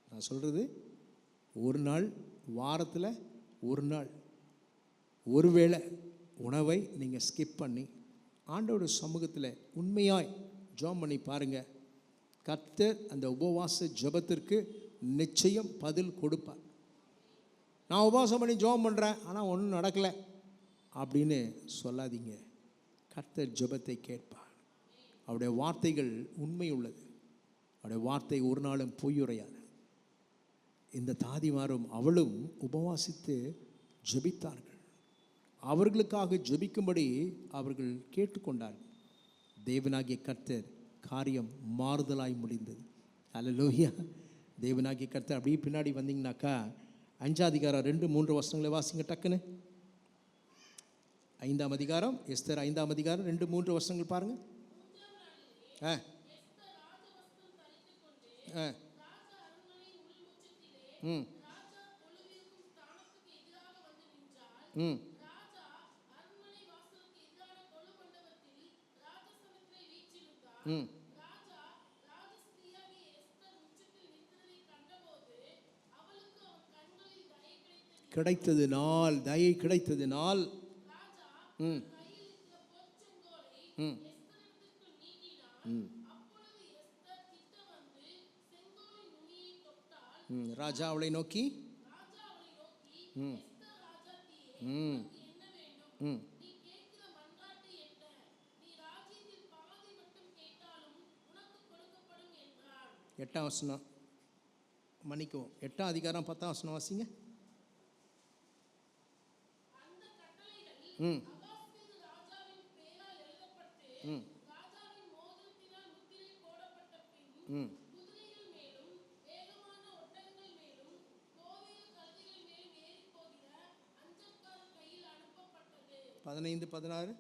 நான் சொல்கிறது ஒரு நாள், வாரத்தில் ஒரு நாள் ஒரு வேளை உணவை நீங்கள் ஸ்கிப் பண்ணி ஆண்டவருடைய சமூகத்தில் உண்மையாய் ஜெபம் பண்ணி பாருங்கள். கர்த்தர் அந்த உபவாச ஜெபத்திற்கு நிச்சயம் பதில் கொடுப்பார். நான் உபவாசம் பண்ணி ஜெபம் பண்ணுறேன் ஆனால் ஒன்றும் நடக்கலை அப்படின்னு சொல்லாதீங்க. கர்த்தர் ஜெபத்தை கேட்பார். அவருடைய வார்த்தைகள் உண்மை உள்ளது. அவருடைய வார்த்தை ஒரு நாளும் பொய்யுரையாது. இந்த தாதிமாரும் அவளும் உபவாசித்து ஜெபித்தார்கள். அவர்களுக்காக ஜெபிக்கும்படி அவர்கள் கேட்டுக்கொண்டார்கள். தேவனாகிய கர்த்தர் காரியம் மாறுதலாய் முடிந்தது. அல்லேலூயா. தேவனாகிய கர்த்தர் அப்படியே பின்னாடி வந்தீங்கன்னாக்கா 5ஆம் அதிகாரம் 2-3 வசனங்களை வாசிங்க டக்குன்னு. 5ஆம் அதிகாரம், எஸ்தர் 5ஆம் அதிகாரம் 2-3 வசனங்கள் பாருங்கள். கிடைத்தது நாள், தயை கிடைத்தது நாள். ராஜா அவளை நோக்கி எட்டாம் வசனம் மன்னிக்கவும், 8ஆம் அதிகாரம் 10ஆம் வசனம் வாசிங்க. பதினைந்து 16.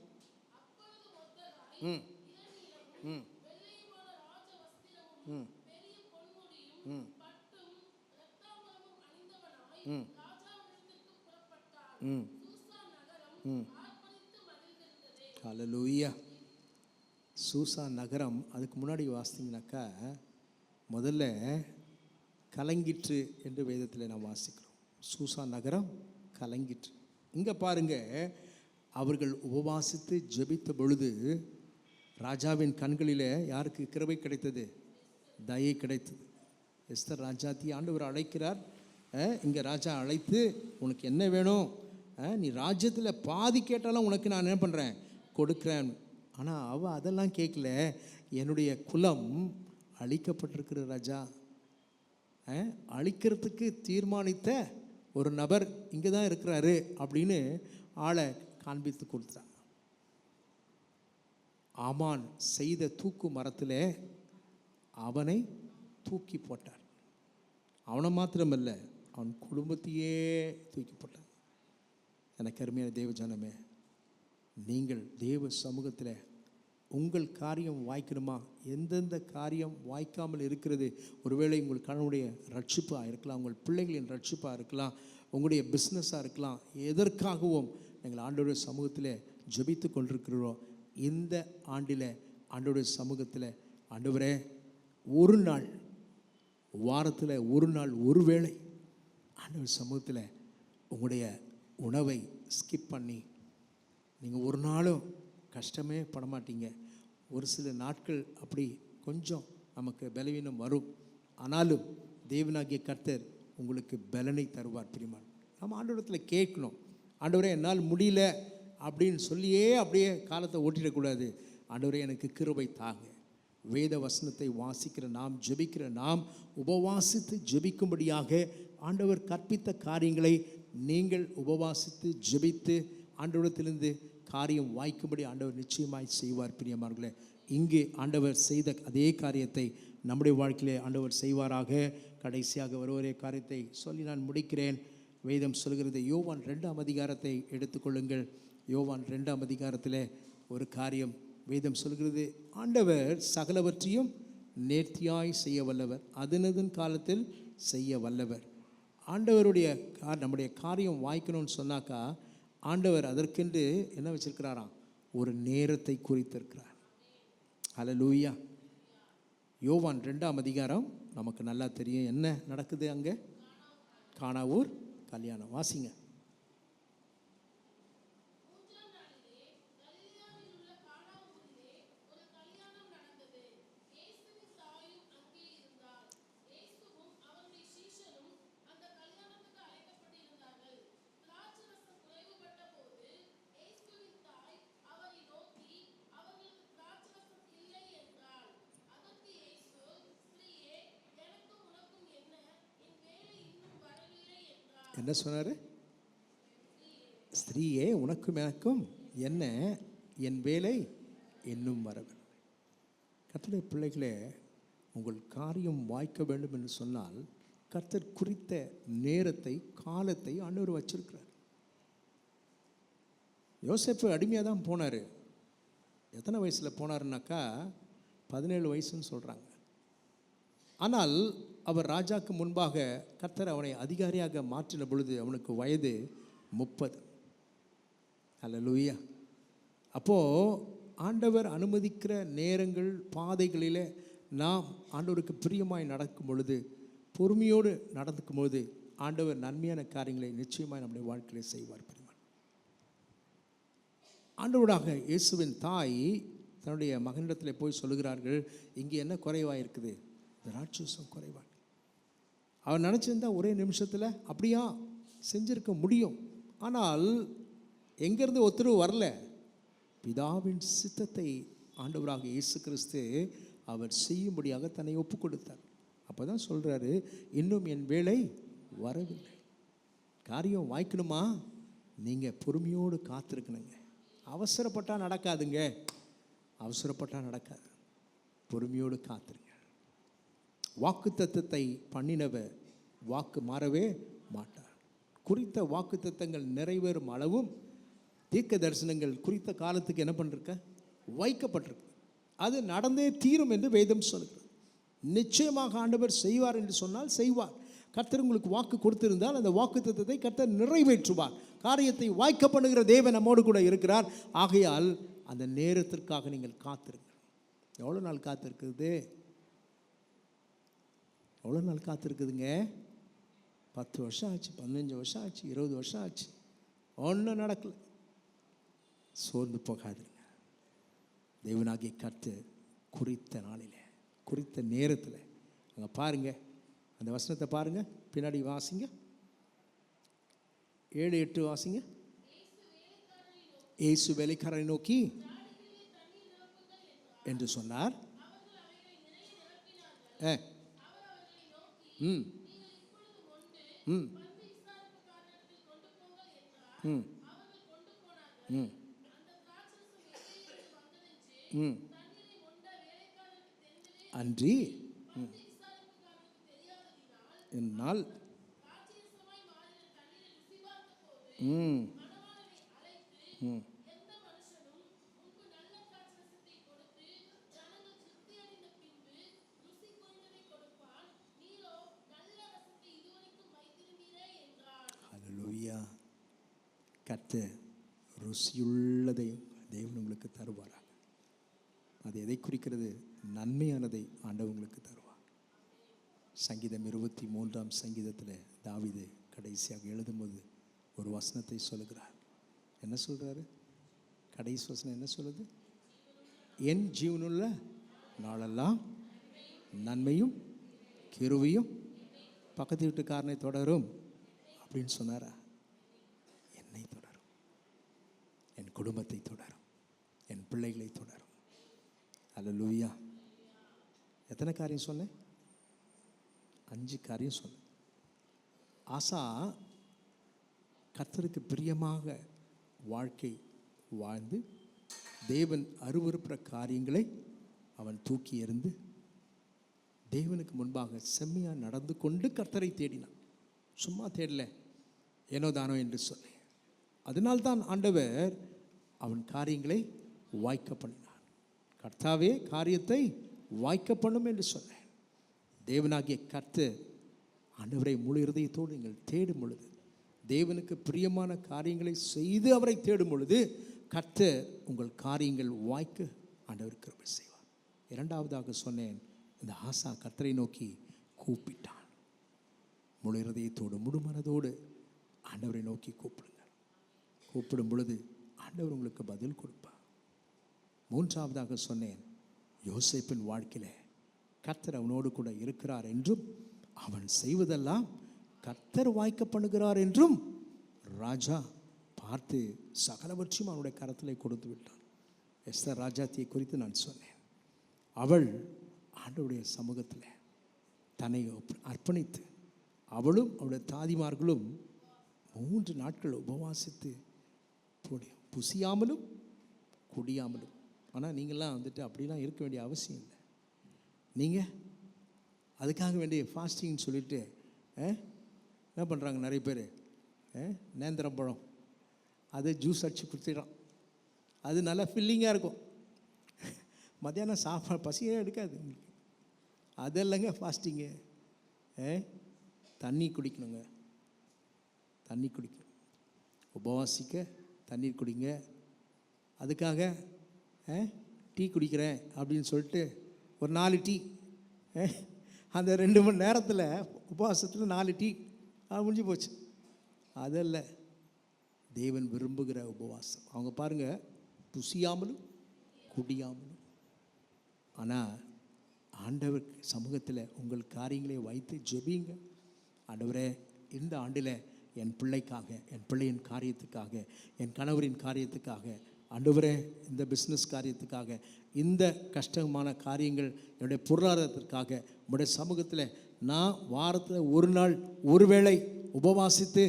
ஹல்லேலூயா. சூசா நகரம், அதுக்கு முன்னாடி வாசித்தீங்கன்னாக்கா முதல்ல கலங்கிற்று என்று வேதத்தில் நாம் வாசிக்கிறோம். சூசா நகரம் கலங்கிற்று. இங்கே பாருங்க, அவர்கள் உபவாசித்து ஜெபித்த பொழுது ராஜாவின் கண்களில் யாருக்கு கிருபை கிடைத்தது? தயை கிடைத்தது. எஸ்தர் ராஜாத்தி ஆண்டவர் அழைக்கிறார். இங்கே ராஜா அழைத்து, உனக்கு என்ன வேணும், நீ ராஜ்யத்தில் பாதி கேட்டாலும் உனக்கு நான் என்ன பண்ணுறேன், கொடுக்குறேன். ஆனால் அவள் அதெல்லாம் கேட்கல. என்னுடைய குலம் அழிக்கப்பட்டிருக்கிற ராஜா, அழிக்கிறதுக்கு தீர்மானித்த ஒரு நபர் இங்கே தான் இருக்கிறாரு அப்படின்னு ஆளை காண்பித்து கொடுத்தார். ஆமான் செய்த தூக்கு மரத்தில் அவனை தூக்கி போட்டார். அவனை மாத்திரமல்ல, அவன் குடும்பத்தையே தூக்கி போட்டார். எனக்கு அருமையான தேவ ஜனமே, நீங்கள் தேவ சமூகத்தில் உங்கள் காரியம் வாய்க்கணுமா? எந்தெந்த காரியம் வாய்க்காமல் இருக்கிறது? ஒருவேளை உங்கள் கணவனுடைய ரட்சிப்பாக இருக்கலாம், உங்கள் பிள்ளைகளின் ரட்சிப்பாக இருக்கலாம், உங்களுடைய பிஸ்னஸாக இருக்கலாம். எதற்காகவும் நீங்கள் ஆண்டவருடைய சமூகத்தில் ஜெபித்து கொண்டிருக்கிறோம். இந்த ஆண்டில் ஆண்டவருடைய சமூகத்தில், ஆண்டவரே, ஒரு நாள், வாரத்தில் ஒரு நாள் ஒரு வேளை ஆண்டவர் சமூகத்தில் உங்களுடைய உணவை ஸ்கிப் பண்ணி நீங்கள் ஒரு நாளும் கஷ்டமே பட மாட்டீங்க. ஒரு சில நாட்கள் அப்படி கொஞ்சம் நமக்கு பலவீனம் வரும். ஆனாலும் தேவனாகிய கர்த்தர் உங்களுக்கு பலனை தருவார். பிரியமானவர்களே, நம்ம ஆண்டவரிடத்தில் கேட்கணும். ஆண்டவரே என்னால் முடியல அப்படின்னு சொல்லியே அப்படியே காலத்தை ஓட்டிடக்கூடாது. ஆண்டவரே எனக்கு கிருபை தாங்க. வேத வசனத்தை வாசிக்கிற நாம், ஜெபிக்கிற நாம், உபவாசித்து ஜெபிக்கும்படியாக ஆண்டவர் கற்பித்த காரியங்களை நீங்கள் உபவாசித்து ஜெபித்து ஆண்டவரிடத்திலிருந்து காரியம் வாய்க்கும்படி ஆண்டவர் நிச்சயமாய் செய்வார். பிரியமானவர்களே, இங்கே ஆண்டவர் செய்த அதே காரியத்தை நம்முடைய வாழ்க்கையிலே ஆண்டவர் செய்வாராக. கடைசியாக ஒரே காரியத்தை சொல்லி நான் முடிக்கிறேன். வேதம் சொல்கிறது, யோவான் 2ஆம் அதிகாரத்தை எடுத்துக்கொள்ளுங்கள். யோவான் 2ஆம் அதிகாரத்தில் ஒரு காரியம் வேதம் சொல்கிறது, ஆண்டவர் சகலவற்றையும் நேர்த்தியாய் செய்ய வல்லவர், அதனதன் காலத்தில் செய்ய வல்லவர். ஆண்டவருடைய நம்முடைய காரியம் வாய்க்கணும்னு சொன்னாக்கா ஆண்டவர் அதற்கென்று என்ன வச்சிருக்கிறாராம்? ஒரு நேரத்தை குறித்திருக்கிறார். ஹல்லேலூயா. யோவான் 2ஆம் அதிகாரம் நமக்கு நல்லா தெரியும். என்ன நடக்குது அங்கே? கானாவூர் கல்யாணம். வாசிங்க. என்ன சொன்னார்? ஸ்திரீயே, உனக்கும் எனக்கும் என்ன, என் வேலை இன்னும் வரவில்லை. கர்த்தருடைய பிள்ளைகளே, உங்கள் காரியம் வாய்க்க வேண்டும் என்று சொன்னால் கர்த்தர் குறித்த நேரத்தை, காலத்தை ஆண்டவர் வச்சிருக்கிறார். யோசேப்பு அடிமையாக தான் போனார். எத்தனை வயசில் போனாருனாக்கா 17 வயசுன்னு சொல்கிறாங்க. ஆனால் அவர் ராஜாவுக்கு முன்பாக கர்த்தர் அவனை அதிகாரியாக மாற்றின பொழுது அவனுக்கு வயது 30. ஹல்லேலூயா. அப்போது ஆண்டவர் அனுமதிக்கிற நேரங்கள், பாதைகளில் நாம் ஆண்டவருக்கு பிரியமாய் நடக்கும் பொழுது, பொறுமையோடு நடந்துக்கும் பொழுது ஆண்டவர் நன்மையான காரியங்களை நிச்சயமாய் நம்முடைய வாழ்க்கையில் செய்வார். பெருமாள் ஆண்டவராக இயேசுவின் தாய் தன்னுடைய மகனிடத்தில் போய் சொல்லுகிறார்கள், இங்கே என்ன குறைவாக இருக்குது? திராட்சரசம் குறைவாக. அவர் நினச்சிருந்தா ஒரே நிமிஷத்தில் அப்படியா செஞ்சிருக்க முடியும். ஆனால் எங்கேருந்து உத்தரவு வரல. பிதாவின் சித்தத்தை ஆண்டவராக இயேசு கிறிஸ்து அவர் செய்யும்படியாக தன்னை ஒப்பு கொடுத்தார். அப்போ தான் சொல்கிறாரு, இன்னும் என் வேலை வரவில்லை. காரியம் வாய்க்கணுமா? நீங்கள் பொறுமையோடு காத்திருக்கணுங்க. அவசரப்பட்டால் நடக்காதுங்க. அவசரப்பட்டால் நடக்காது. பொறுமையோடு காத்திருங்க. வாக்கு தத்தத்தை பண்ணினவர் வாக்கு மாறவே மாட்டார். குறித்த வாக்கு தத்தங்கள் நிறைவேறும் அளவும் தீர்க்க தரிசனங்கள் குறித்த காலத்துக்கு என்ன பண்ணிருக்க வைக்கப்பட்டிருக்கு. அது நடந்தே தீரும் என்று வேதம் சொல்கிறது. நிச்சயமாக ஆண்டவர் செய்வார் என்று சொன்னால் செய்வார். கர்த்தர் உங்களுக்கு வாக்கு கொடுத்திருந்தால் அந்த வாக்கு தத்தத்தை கர்த்தர் நிறைவேற்றுவார். காரியத்தை வாய்க்க பண்ணுகிற தேவன் நம்மோடு கூட இருக்கிறார். ஆகையால் அந்த நேரத்திற்காக நீங்கள் காத்திருங்க. எவ்வளோ நாள் காத்திருக்குது? எவ்வளோ நாள் காத்திருக்குதுங்க? 10 வருஷம் ஆச்சு, 15 வருஷம் ஆச்சு, 20 வருஷம் ஆச்சு, ஒன்றும் நடக்கலை. சோர்ந்து போகாதுங்க. தேவனாகிய கர்த்தர் குறித்த நாளில், குறித்த நேரத்தில், அங்கே பாருங்க, அந்த வசனத்தை பாருங்க, பின்னாடி வாசிங்க, 7-8 வாசிங்க. இயேசு வேலைக்காரரை நோக்கி என்று சொன்னார். அன்றி என்னால் ஹல்லேலூயா. கர்த்தர் ருசியுள்ளதை தேவன் உங்களுக்கு தருவாராக. அது எதை குறிக்கிறது? நன்மையானதை ஆண்டவர் உங்களுக்கு தருவார். சங்கீதம் 23ஆம் சங்கீதத்தில் தாவீது கடைசியாக எழுதும்போது ஒரு வசனத்தை சொல்லுகிறார். என்ன சொல்கிறாரு? கடைசி வசனம் என்ன சொல்லுது? என் ஜீவனுள்ள நாளெல்லாம் நன்மையும் கிருபையும் பக்கத்து வீட்டுக்காரனை தொடரும் அப்படின்னு சொன்னாரா? என்னை தொடரும், என் குடும்பத்தை தொடரும், என் பிள்ளைகளை தொடரும். அல்லேலூயா. எத்தனை காரியம் சொன்னேன்? 5 காரியம் சொன்னேன். ஆசா கர்த்தருக்கு பிரியமாக வாழ்க்கை வாழ்ந்து தேவன் அருவருப்புற காரியங்களை அவன் தூக்கி எறிந்து தேவனுக்கு முன்பாக செம்மையாக நடந்து கொண்டு கர்த்தரை தேடினான். சும்மா தேடல, ஏனோ தானோ என்று சொல்லி. அதனால்தான் ஆண்டவர் அவன் காரியங்களை வாய்க்க பண்ணினான். கர்த்தாவே காரியத்தை வாய்க்க பண்ணும் என்று சொன்னேன். தேவனாகிய கர்த்தர் ஆண்டவரை முழு இருதயத்தோடு நீங்கள் தேடும் பொழுது, தேவனுக்கு பிரியமான காரியங்களை செய்து அவரை தேடும் பொழுது, கர்த்தர் உங்கள் காரியங்கள் வாய்க்க ஆண்டவர் கிருபை செய்வார். 2வதாக சொன்னேன், இந்த ஆசா கர்த்தரை நோக்கி கூப்பிட்டான். முழு இருதயத்தோடு முழு மனதோடு ஆண்டவரை நோக்கி கூப்பிடுங்க. கூப்பிடும் பொழுது ஆண்டவர் உங்களுக்கு பதில் கொடுப்பார். 3வதாக சொன்னேன், யோசேப்பின் வாழ்க்கையில் கர்த்தர் அவனோடு கூட இருக்கிறார் என்றும் அவன் செய்வதெல்லாம் கர்த்தர் வாய்க்க பண்ணுகிறார் என்றும் ராஜா பார்த்து சகலவற்றையும் அவனுடைய கரத்தில் கொடுத்து விட்டான். எஸ்தர் ராஜாத்தியை குறித்து நான் சொன்னேன். அவள் ஆண்டவருடைய சமூகத்தில் தன்னை அர்ப்பணித்து அவளும் அவளுடைய தாதிமார்களும் 3 நாட்கள் உபவாசித்து புசியாமலும் குடியாமலும். ஆனால் நீங்கள்லாம் வந்துட்டு அப்படிலாம் இருக்க வேண்டிய அவசியம் இல்லை. நீங்கள் அதுக்காக வேண்டிய ஃபாஸ்டிங்னு சொல்லிட்டு என்ன பண்ணுறாங்க நிறைய பேர், நேந்திரம்பழம் அது ஜூஸ் அடித்து குடிச்சிடறான். அது நல்லா ஃபில்லிங்காக இருக்கும். மத்தியானம் சாப்பாடு பசியே எடுக்காது உங்களுக்கு. அதெல்லாங்க ஃபாஸ்டிங்கு. தண்ணி குடிக்கணுங்க, தண்ணி குடிக்கணும். உபவாசிக்க தண்ணீர் குடிங்க. அதுக்காக டீ குடிக்கிறேன் அப்படின்னு சொல்லிட்டு ஒரு 4 டீ, அந்த 2 மணி நேரத்தில் உபவாசத்தில் 4 டீ முடிஞ்சு போச்சு. அதல்ல தேவன் விரும்புகிற உபவாசம். அவங்க பாருங்கள், புசியாமலும் குடியாமலும். ஆனால் ஆண்டவர் சமூகத்தில் உங்கள் காரியங்களை வைத்து ஜெபிங்க. ஆண்டவரே, இந்த ஆண்டில் என் பிள்ளைக்காக, என் பிள்ளையின் காரியத்துக்காக, என் கணவரின் காரியத்துக்காக, ஆண்டவரே இந்த பிஸ்னஸ் காரியத்துக்காக, இந்த கஷ்டமான காரியங்கள், என்னுடைய பொருளாதாரத்திற்காக உங்களுடைய சமூகத்தில் நான் வாரத்தில் ஒரு நாள் ஒருவேளை உபவாசித்து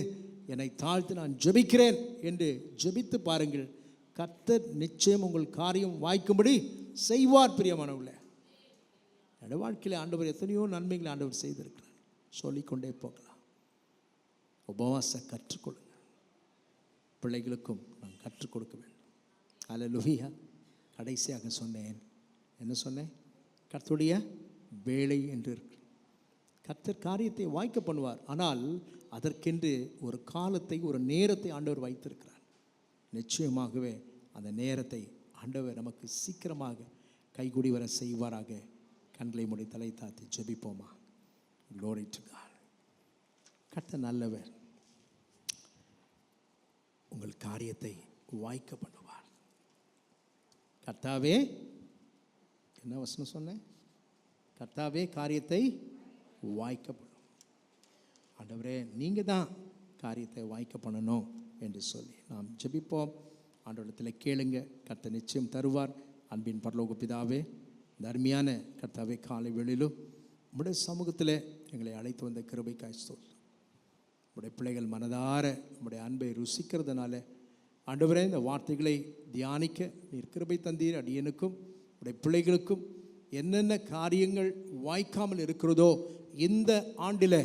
என்னை தாழ்த்து நான் ஜெபிக்கிறேன் என்று ஜெபித்து பாருங்கள். கர்த்தர் நிச்சயம் உங்கள் காரியம் வாய்க்கும்படி செய்வார். பிரியமானவர்களே, என்னுடைய வாழ்க்கையில் ஆண்டவர் எத்தனையோ நன்மைகளை ஆண்டவர் செய்திருக்கிறார். சொல்லிக்கொண்டே போகலாம். உபவாச கற்றுக்கொள்ளுங்க. பிள்ளைகளுக்கும் நான் கற்றுக் கொடுக்க வேண்டும். அல்லேலூயா. கடைசியாக சொன்னேன், என்ன சொன்னேன்? கர்த்தருடைய வேலை என்று இருக்கு. கர்த்தர் காரியத்தை வாய்க்க பண்ணுவார். ஆனால் அதற்கென்று ஒரு காலத்தை, ஒரு நேரத்தை ஆண்டவர் வைத்திருக்கிறார். நிச்சயமாகவே அந்த நேரத்தை ஆண்டவர் நமக்கு சீக்கிரமாக கைகூடி வர செய்வாராக. கண்களை மூடி தலை தாத்தி ஜெபிப்போமா? Glory to God. கர்த்தர் நல்லவர். உங்கள் காரியத்தை வாய்க்க பண்ணுவார். கர்த்தாவே, என்ன வசனம் சொன்னேன்? கர்த்தாவே காரியத்தை வாய்க்க பண்ணும். ஆண்டவரே, நீங்கள் தான் காரியத்தை வாய்க்க பண்ணணும் என்று சொல்லி நாம் ஜெபிப்போம். ஆண்டவரிடத்தில் கேளுங்க, கர்த்தர் நிச்சயம் தருவார். அன்பின் பரலோக பிதாவே, இந்த அருமையான கர்த்தாவே காலை வேளையிலும் உம்முடைய சமூகத்தில் எங்களை அழைத்து வந்த கிருபைக்காய் ஸ்தோத்திரம். உம்முடைய பிள்ளைகள் மனதார உம்முடைய அன்பை ருசிக்கிறதுனால ஆண்டவரே, இந்த வார்த்தைகளை தியானிக்க நீர் கிருபை தந்தீர். அடியனுக்கும் உடைய பிள்ளைகளுக்கும் என்னென்ன காரியங்கள் வாய்க்காமல் இருக்கிறதோ இந்த ஆண்டில்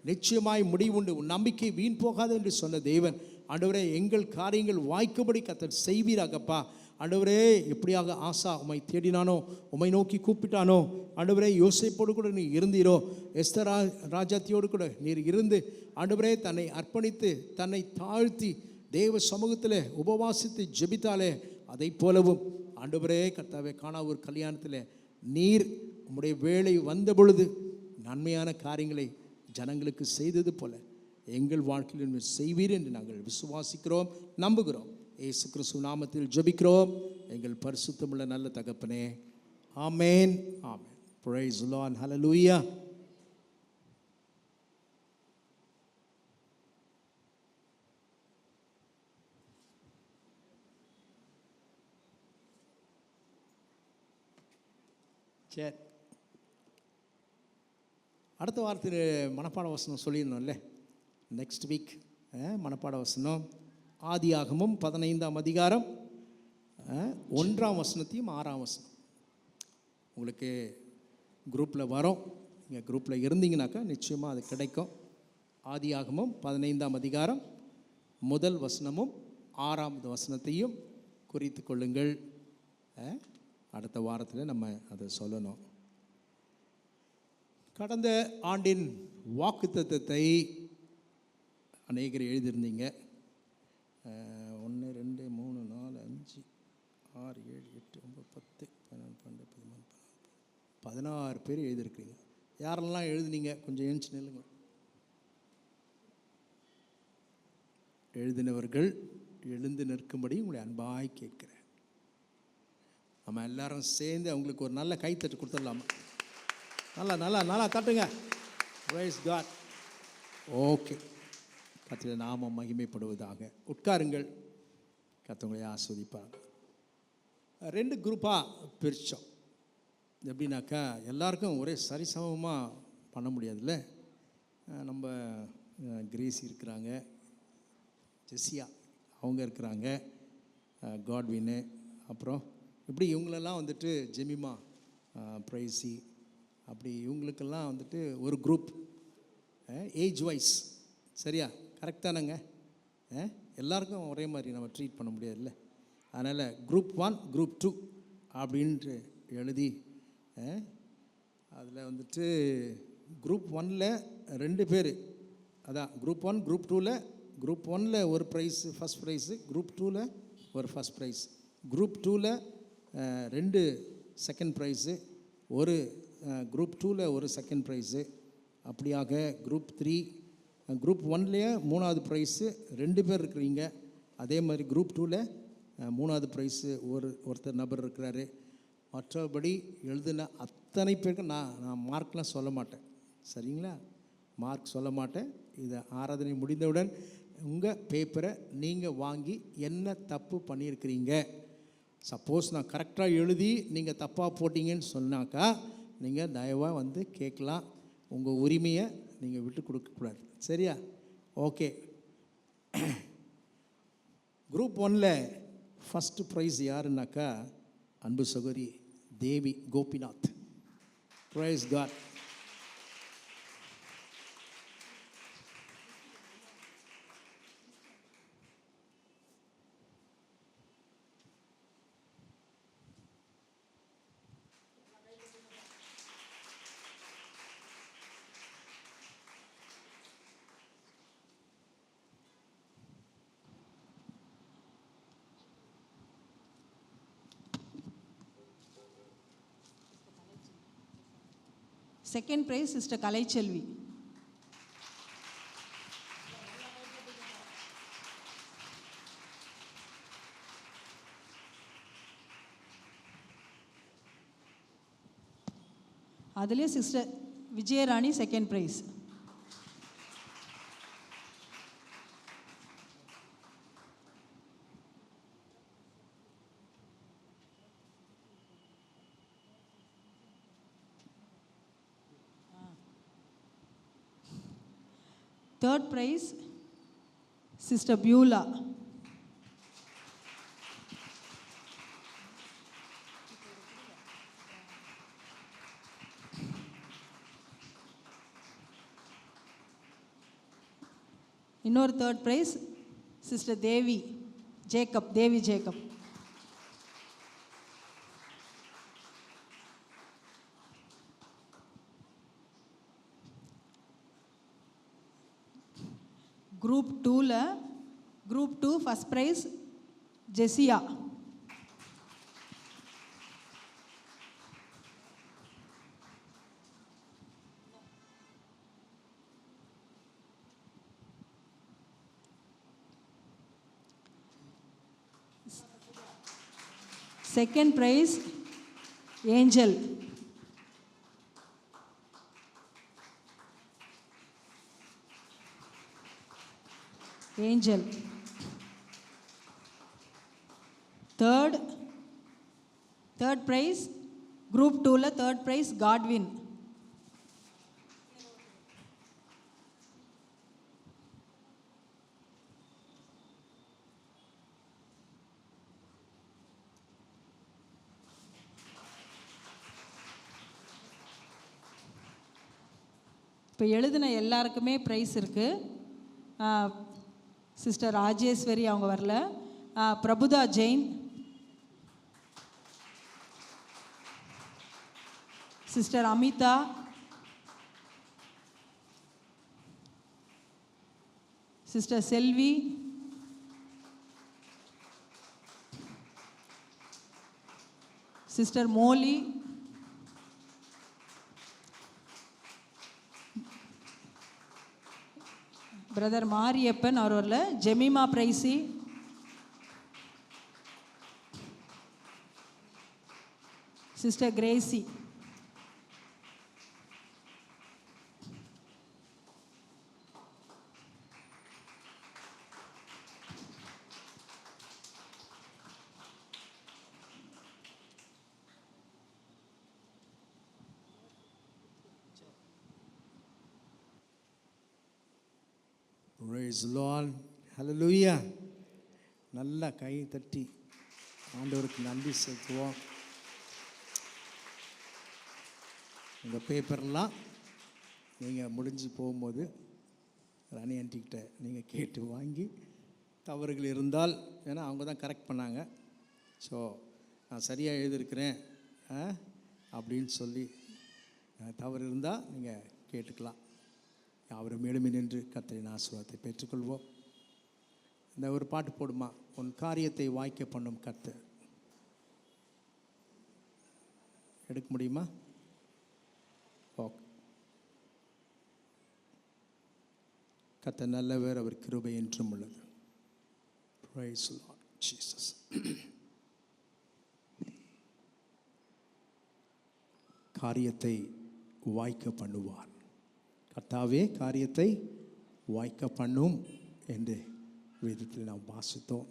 நிச்சயமாய் முடிவுண்டு, உன் நம்பிக்கை வீண் போகாது என்று சொன்ன தேவன், ஆண்டவரே எங்கள் காரியங்கள் வாய்க்கும்படி கர்த்தர் செய்வீராகப்பா. ஆண்டவரே, எப்படியாக ஆசா உம்மை தேடினானோ, உம்மை நோக்கி கூப்பிட்டானோ, ஆண்டவரே யோசேப்போடு கூட நீ இருந்தீரோ, எஸ்தர் ராஜாத்தியோடு கூட நீர் இருந்து ஆண்டவரே தன்னை அர்ப்பணித்து தன்னை தாழ்த்தி தேவ சமூகத்தில் உபவாசித்து ஜெபித்தாலே, அதை போலவும் ஆண்டவரே கர்த்தாவே காணாவூர் கல்யாணத்தில் நீர் உம்முடைய வேலை வந்த பொழுது நன்மையான காரியங்களை ஜனங்களுக்கு செய்தது போல எங்கள் வாழ்க்கையில் செய்வீர் என்று நாங்கள் விசுவாசிக்கிறோம், நம்புகிறோம். இயேசு கிறிஸ்து நாமத்தில் ஜெபிக்கிறோம் எங்கள் பரிசுத்தமுள்ள நல்ல தகப்பனே. ஆமென், ஆமென். Praise the Lord. Hallelujah. சரி, அடுத்த வாரத்தில் மனப்பாட வசனம் சொல்லிடணும்ல. நெக்ஸ்ட் வீக் மனப்பாட வசனம் ஆதியாகமம் 15ஆம் அதிகாரம் 1ஆம் வசனத்தையும் 6ஆம் வசனம் உங்களுக்கு குரூப்பில் வரும். நீங்கள் குரூப்பில் இருந்தீங்கனாக்கா நிச்சயமாக அது கிடைக்கும். ஆதியாகமம் 15ஆம் அதிகாரம் 1 வசனமும் 6ஆவது வசனத்தையும் குறித்து கொள்ளுங்கள். அடுத்த வாரத்தில் நம்ம அதை சொல்லணும். கடந்த ஆண்டின் வாக்குத்தத்தத்தை அநேகர் எழுதியிருந்தீங்க. 1 2 3 4 5 6 7 8 9 10 11 12 13 16 பேர் எழுதியிருக்கிறீங்க. யாரெல்லாம் எழுதுனீங்க கொஞ்சம் எழுந்துச்சு நில்லுங்க. எழுதினவர்கள் எழுந்து நிற்கும்படி உங்களை அன்பாய் கேட்கிறேன். நம்ம எல்லாரும் சேர்ந்து அவங்களுக்கு ஒரு நல்ல கைத்தட்டு கொடுத்துடலாமா? நல்லா நல்லா நல்லா தட்டுங்க. Praise God. ஓகே, கர்த்தருடைய நாமம் மகிமைப்படுவதாக. உட்காருங்கள். கர்த்தரை ஆஸ்வதிப்பாங்க. 2 குரூப்பாக பிரித்தோம். எப்படின்னாக்கா எல்லாருக்கும் ஒரே சரிசமமாக பண்ண முடியாதுல்ல. நம்ம கிரேசி இருக்கிறாங்க, ஜெசியா அவங்க இருக்கிறாங்க, காட்வின்னு, அப்புறம் இப்படி இவங்களெல்லாம் வந்துட்டு ஜெமிமா, பிரைசி, அப்படி இவங்களுக்கெல்லாம் வந்துட்டு ஒரு குரூப் ஏஜ் வைஸ். சரியா? கரெக்ட் தானேங்க? எல்லாருக்கும் ஒரே மாதிரி நம்ம ட்ரீட் பண்ண முடியாதுல்ல. அதனால் குரூப் 1 குரூப் 2 அப்படின்ட்டு எழுதி அதில் வந்துட்டு குரூப் 1ல் 2 பேர், அதான் குரூப் 1 குரூப் 2ல் குரூப் 1ல் ஒரு ப்ரைஸு ஃபஸ்ட் ப்ரைஸு, குரூப் 2ல் ஒரு ஃபஸ்ட் ப்ரைஸ், குரூப் 2ல் 2 செகண்ட் ப்ரைஸு, ஒரு குரூப் 2ல் ஒரு செகண்ட் ப்ரைஸு, அப்படியாக குரூப் 3 குரூப் 1லேயே 3வது ப்ரைஸு 2 பேர் இருக்கிறீங்க. அதே மாதிரி குரூப் 2ல் 3வது ப்ரைஸு ஒருத்தர் நபர் இருக்கிறாரு. மற்றபடி எழுதின அத்தனை பேருக்கு நான் மார்க்லாம் சொல்ல மாட்டேன். சரிங்களா? மார்க் சொல்ல மாட்டேன். இதை ஆராதனை முடிந்தவுடன் உங்கள் பேப்பரை நீங்கள் வாங்கி என்ன தப்பு பண்ணியிருக்கிறீங்க, சப்போஸ் நான் கரெக்டாக எழுதி நீங்கள் தப்பாக போட்டிங்கன்னு சொன்னாக்கா நீங்கள் தயவாக வந்து கேட்கலாம். உங்கள் உரிமையை நீங்கள் விட்டு கொடுக்கக்கூடாது. சரியா? ஓகே. குரூப் 1ல் ஃபஸ்ட்டு ப்ரைஸ் யாருன்னாக்கா அன்பு சகோதரி Devi Gopinath. Praise God. Second prize, Sister Kalaiselvi. அதிலே sister Vijayarani second prize. Third prize, Sister Beulah. இன்னொரு third prize sister Devi Jacob. குரூப் 2ல group 2 first prize Jessia. Second prize, Angel. Angel. Third prize, Group 2ல third prize, Godwin. இப்போ எழுதின எல்லாருக்குமே ப்ரைஸ் இருக்குது. சிஸ்டர் ராஜேஸ்வரி அவங்க வரல. Prabhuda Jain, sister Amitha, sister Selvi, sister Molly, brother Mariappan அவர் வரல. Jemima Pricy, sister Gracy, Praise the Lord. Hallelujah. நல்லா கை தட்டி ஆண்டவருக்கு நன்றி செலுத்துவோம். உங்கள் பேப்பர்லாம் நீங்கள் முடிஞ்சு போகும்போது ராணி ஆண்டிக்கிட்ட நீங்கள் கேட்டு வாங்கி தவறுகள் இருந்தால், ஏன்னா அவங்க தான் கரெக்ட் பண்ணாங்க, ஸோ நான் சரியாக எழுதியிருக்கிறேன் அப்படின்னு சொல்லி தவறு இருந்தால் நீங்கள் கேட்டுக்கலாம். அவர் மேலுமே நின்று கர்த்தரின் ஆசீர்வாதத்தை பெற்றுக்கொள்வோம். இந்த ஒரு பாட்டு போடுமா, உன் காரியத்தை வாய்க்க பண்ணும் கர்த்தர். எடுக்க முடியுமா? ஓகே. கர்த்தர் நல்லவர், அவர் கிருபை என்றும் உள்ளது. Praise the Lord Jesus. காரியத்தை வாய்க்க பண்ணுவார். கர்த்தாவே காரியத்தை வாய்க்க பண்ணும் என்று வேதத்தில் நாம் வாசித்தோம்.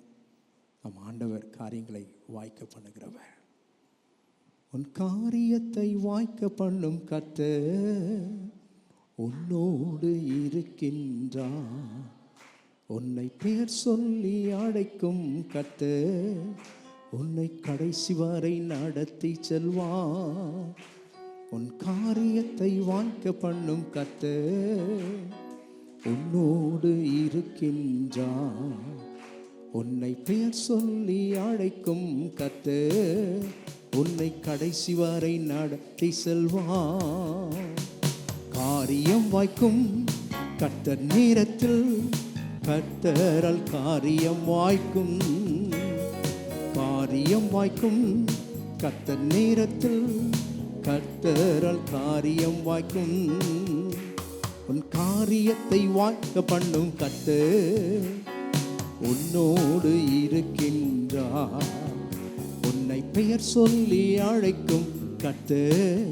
நம் ஆண்டவர் காரியங்களை வாய்க்க பண்ணுகிறவர். உன் காரியத்தை வாய்க்க பண்ணும் கர்த்தர் உன்னோடு இருக்கின்றார். உன்னை பேர் சொல்லி அழைக்கும் கர்த்தர் உன்னை கடைசி வரை நடத்தி செல்வார். உன் காரியத்தை வாய்க்க பண்ணும் கர்த்தர் உன்னோடு இருக்கின்றார். உன்னை பெயர் சொல்லி அழைக்கும் கர்த்தர் உன்னை கடைசி வரை நடத்தி செல்வார். காரியம் வாய்க்கும் கர்த்தர் நேரத்தில் கர்த்தரால் காரியம் வாய்க்கும். காரியம் வாய்க்கும் கர்த்தர் நேரத்தில் கர்த்தரால் காரியம் வாய்க்கும். உன் காரியத்தை வாய்க்க பண்ணும் கர்த்தர் உன்னோடு இருக்கின்றார். உன்னை பெயர் சொல்லி அழைக்கும் கர்த்தர்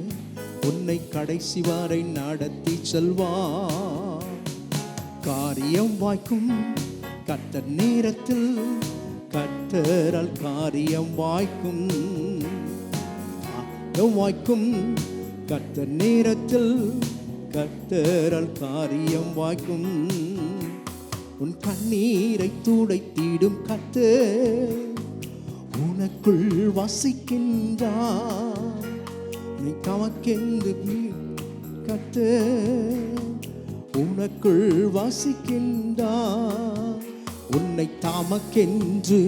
உன்னை கடைசி வரை நடத்தி செல்வார். காரியம் வாய்க்கும் கர்த்தர் நேரத்தில் கர்த்தரால் காரியம் வாய்க்கும். வாய்க்கும் கர்த்தர் நேரத்தில் கர்த்தரால் காரியம் வாய்க்கும். உன் கண்ணீரை துடைத்திடும் கர்த்தர் உனக்குள் வசிக்கின்றார். நீ தமக்கென்று கர்த்தர் உனக்குள் வசிக்கின்றார். உன்னை தமக்கென்று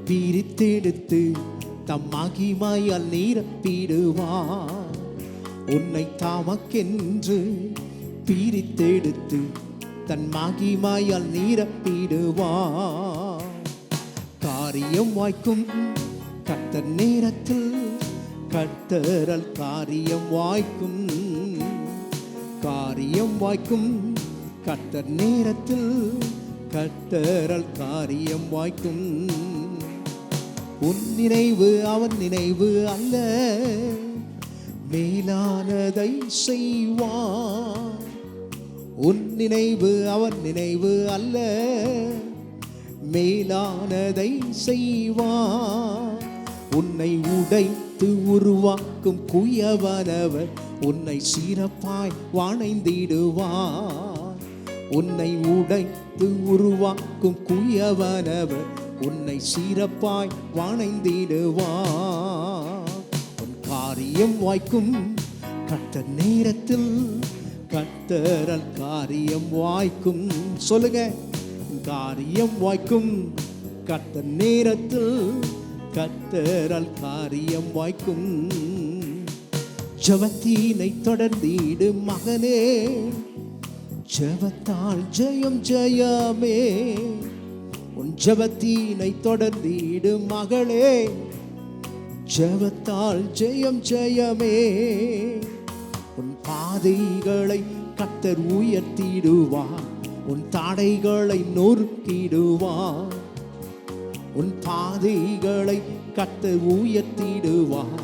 பிரித்தெடுத்து தம் மகிமையால் நிரப்பிடுவார். உன்னை தமக்கென்று பிரித்தெடுத்து தன் மகிமையால் நிரப்பிடுவார். காரியம் வாய்க்கும் கர்த்தர் நேரத்தில் கர்த்தரால் காரியம் வாய்க்கும். காரியம் வாய்க்கும் கர்த்தர் நேரத்தில் கர்த்தரால் காரியம் வாய்க்கும். உன் நினைவு அவன் நினைவு அல்ல, மேலானதை செய்வான். உன் நினைவு அவன் நினைவு அல்ல, மேலானதை செய்வான். உன்னை உடைத்து உருவாக்கும் குயவனவர் உன்னை சிறப்பாய் வணைந்திடுவார். உன்னை உடைத்து உருவாக்கும் குயவனவர் உன்னை சிறப்பாய் வணைந்திடுவார். உன் காரியம் வாய்க்கும் கர்த்தர் நேரத்தில், கர்த்தரால் காரியம் வாய்க்கும். சொல்லுங்க, காரியம் வாய்க்கும் கர்த்தர் நேரத்தில், கர்த்தரால் காரியம் வாய்க்கும். ஜெபத்தினை தொடர்ந்திடு மகனே, ஜெபத்தால் ஜெயம் ஜெயமே. உன் ஜெபத்தினை தொடர்ந்திடு மகளே, ஜெபத்தால் ஜெயம் ஜெயமே. உன் பாதைகளை கர்த்தர் உயர்த்திடுவார், உன் தடைகளை நொறுக்கிடுவார். உன் பாதைகளை கர்த்தர் உயர்த்திடுவார்,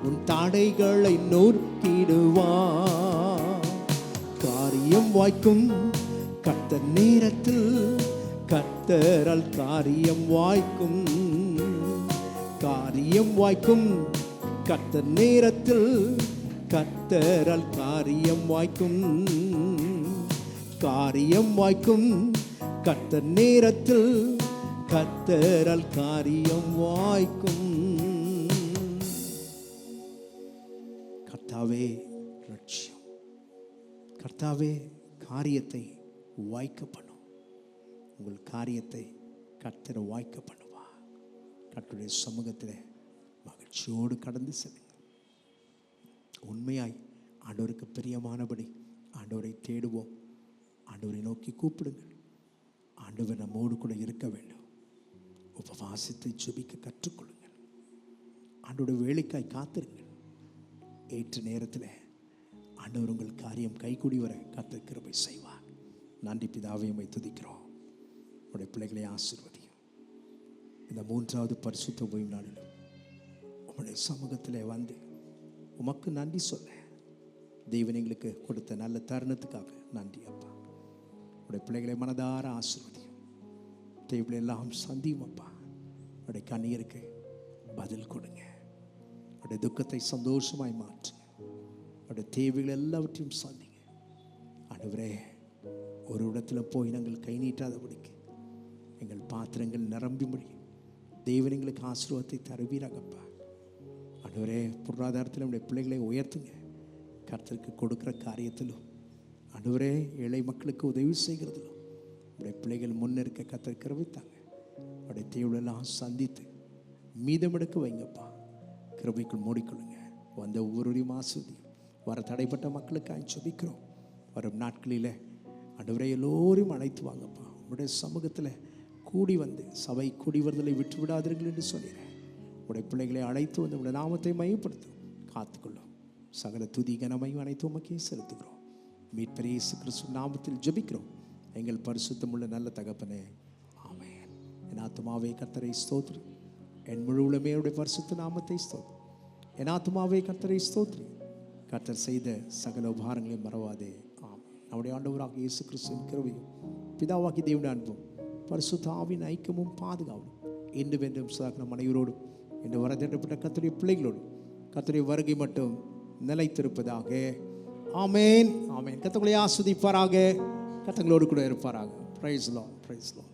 உன் தடைகளை நொறுக்கிடுவார். காரியம் வாய்க்கும் கர்த்தர் நேரத்தில், கர்த்தரால் காரியம் வாய்க்கும். காரியம் வாய்க்கும் கர்த்தர் நேரத்தில், கர்த்தரால் காரியம் வாய்க்கும். காரியம் வாய்க்கும் கர்த்தர் நேரத்தில், கர்த்தரால் காரியம் வாய்க்கும். கர்த்தாவே லட்சியம், கர்த்தாவே காரியத்தை வாய்க்க பண்ணும். உங்கள் காரியத்தை கர்த்தர் வாய்க்க பண்ணுவா. கர்த்தருடைய சமூகத்தில் மகிழ்ச்சியோடு கடந்து செல்லுங்கள். உண்மையாய் ஆண்டவருக்கு பிரியமானபடி ஆண்டவரை தேடுவோம். ஆண்டவரை நோக்கி கூப்பிடுங்கள். ஆண்டவர் நம்மோடு கூட இருக்க வேண்டும். உபவாசித்து ஜெபிக்க கற்றுக்கொள்ளுங்கள். ஆண்டோட வேலைக்காய் காத்திருங்கள். ஏற்ற நேரத்தில் ஆண்டவர் உங்கள் காரியம் கைகூடி வர கர்த்தர் கிருபை செய்வார். நன்றி பிதாவே, உம்மை துதிக்கிறோம். உடைய பிள்ளைகளை ஆசீர்வதியும். இந்த 3வது பரிசுத்த ஓய்வு நாளிலும் உம்முடைய சமூகத்தில் வந்து உமக்கு நன்றி சொல்ல தேவன் எங்களுக்கு கொடுத்த நல்ல தருணத்துக்காக நன்றி அப்பா. உடைய பிள்ளைகளை மனதார ஆசீர்வதியும். தேவனை எல்லாம் சந்தியும் அப்பா. உடைய கண்ணீருக்கு பதில் கொடுங்க. உடைய துக்கத்தை சந்தோஷமாய் மாற்றுங்க. உடைய தேவைகள் எல்லாவற்றையும் சந்திங்க. ஆண்டவரே, ஒரு இடத்துல போய் நாங்கள் கை நீட்டாதபடிக்கு எங்கள் பாத்திரங்கள் நிரம்பிபடி தேவன் எங்களுக்கு ஆசீர்வாதத்தை தருவீராகப்பா. ஆண்டவரே, பொருளாதாரத்தில் நம்முடைய பிள்ளைகளை உயர்த்துங்க. கர்த்தருக்கு கொடுக்குற காரியத்திலும் ஆண்டவரே, ஏழை மக்களுக்கு உதவி செய்கிறதிலும் நம்முடைய பிள்ளைகள் முன்னிருக்க கர்த்தர் கிருபைத்தாங்க. அவருடைய தேவையெல்லாம் சந்தித்து மீதமெடுக்க வைங்கப்பா. கிருபைக்குள் மூடிக்கொள்ளுங்க. வந்த ஒவ்வொருவரையும் ஆசீர்வதியும். வர தடைப்பட்ட மக்களுக்காக ஜெபிக்கிறோம். வரும் நாட்களில் ஆண்டவரே எல்லோரையும் அழைத்து வாங்கப்பா. உங்களுடைய சமூகத்தில் கூடி வந்து சபை கூடி வருதலை விட்டு விடாதீர்கள் என்று சொல்லிடுறேன். உடைய பிள்ளைகளை அழைத்து வந்து உடைய நாமத்தை மையப்படுத்தும், காத்துக்கொள்ளும். சகல துதி கனமையும் அனைத்து உமக்கே செலுத்துகிறோம். மீட்பர் இயேசு கிறிஸ்து நாமத்தில் ஜெபிக்கிறோம் எங்கள் பரிசுத்தமுள்ள நல்ல தகப்பனே, ஆமென். என் ஆத்துமாவே கர்த்தரை ஸ்தோத்திரி, என் முழு உலகமே அவருடைய பரிசுத்த நாமத்தை ஸ்தோத்திரி. என் ஆத்துமாவே கர்த்தரை ஸ்தோத்திரி, கர்த்தர் செய்த சகல உபகாரங்களையும் மறவாதே. ஆமென். நம்முடைய ஆண்டவராக இயேசு கிறிஸ்துவின் கிருபையும் பிதாவாகி தேவனுடைய அன்பும் பரிசுத்த ஆவியின் ஐக்கியமும் பாதுகாவலும் இன்று வென்றும் நம் அனைவரோடும் இன்று வரதேற்றப்பட்ட கர்த்தருடைய பிள்ளைகளோடும் கர்த்தருடைய வருகை மட்டும் நிலைத்திருப்பதாக. ஆமென், ஆமென். கர்த்தர்களை ஆஸ்வதிப்பாராக, கர்த்தங்களோடு கூட இருப்பாராக. Praise Lord, praise Lord.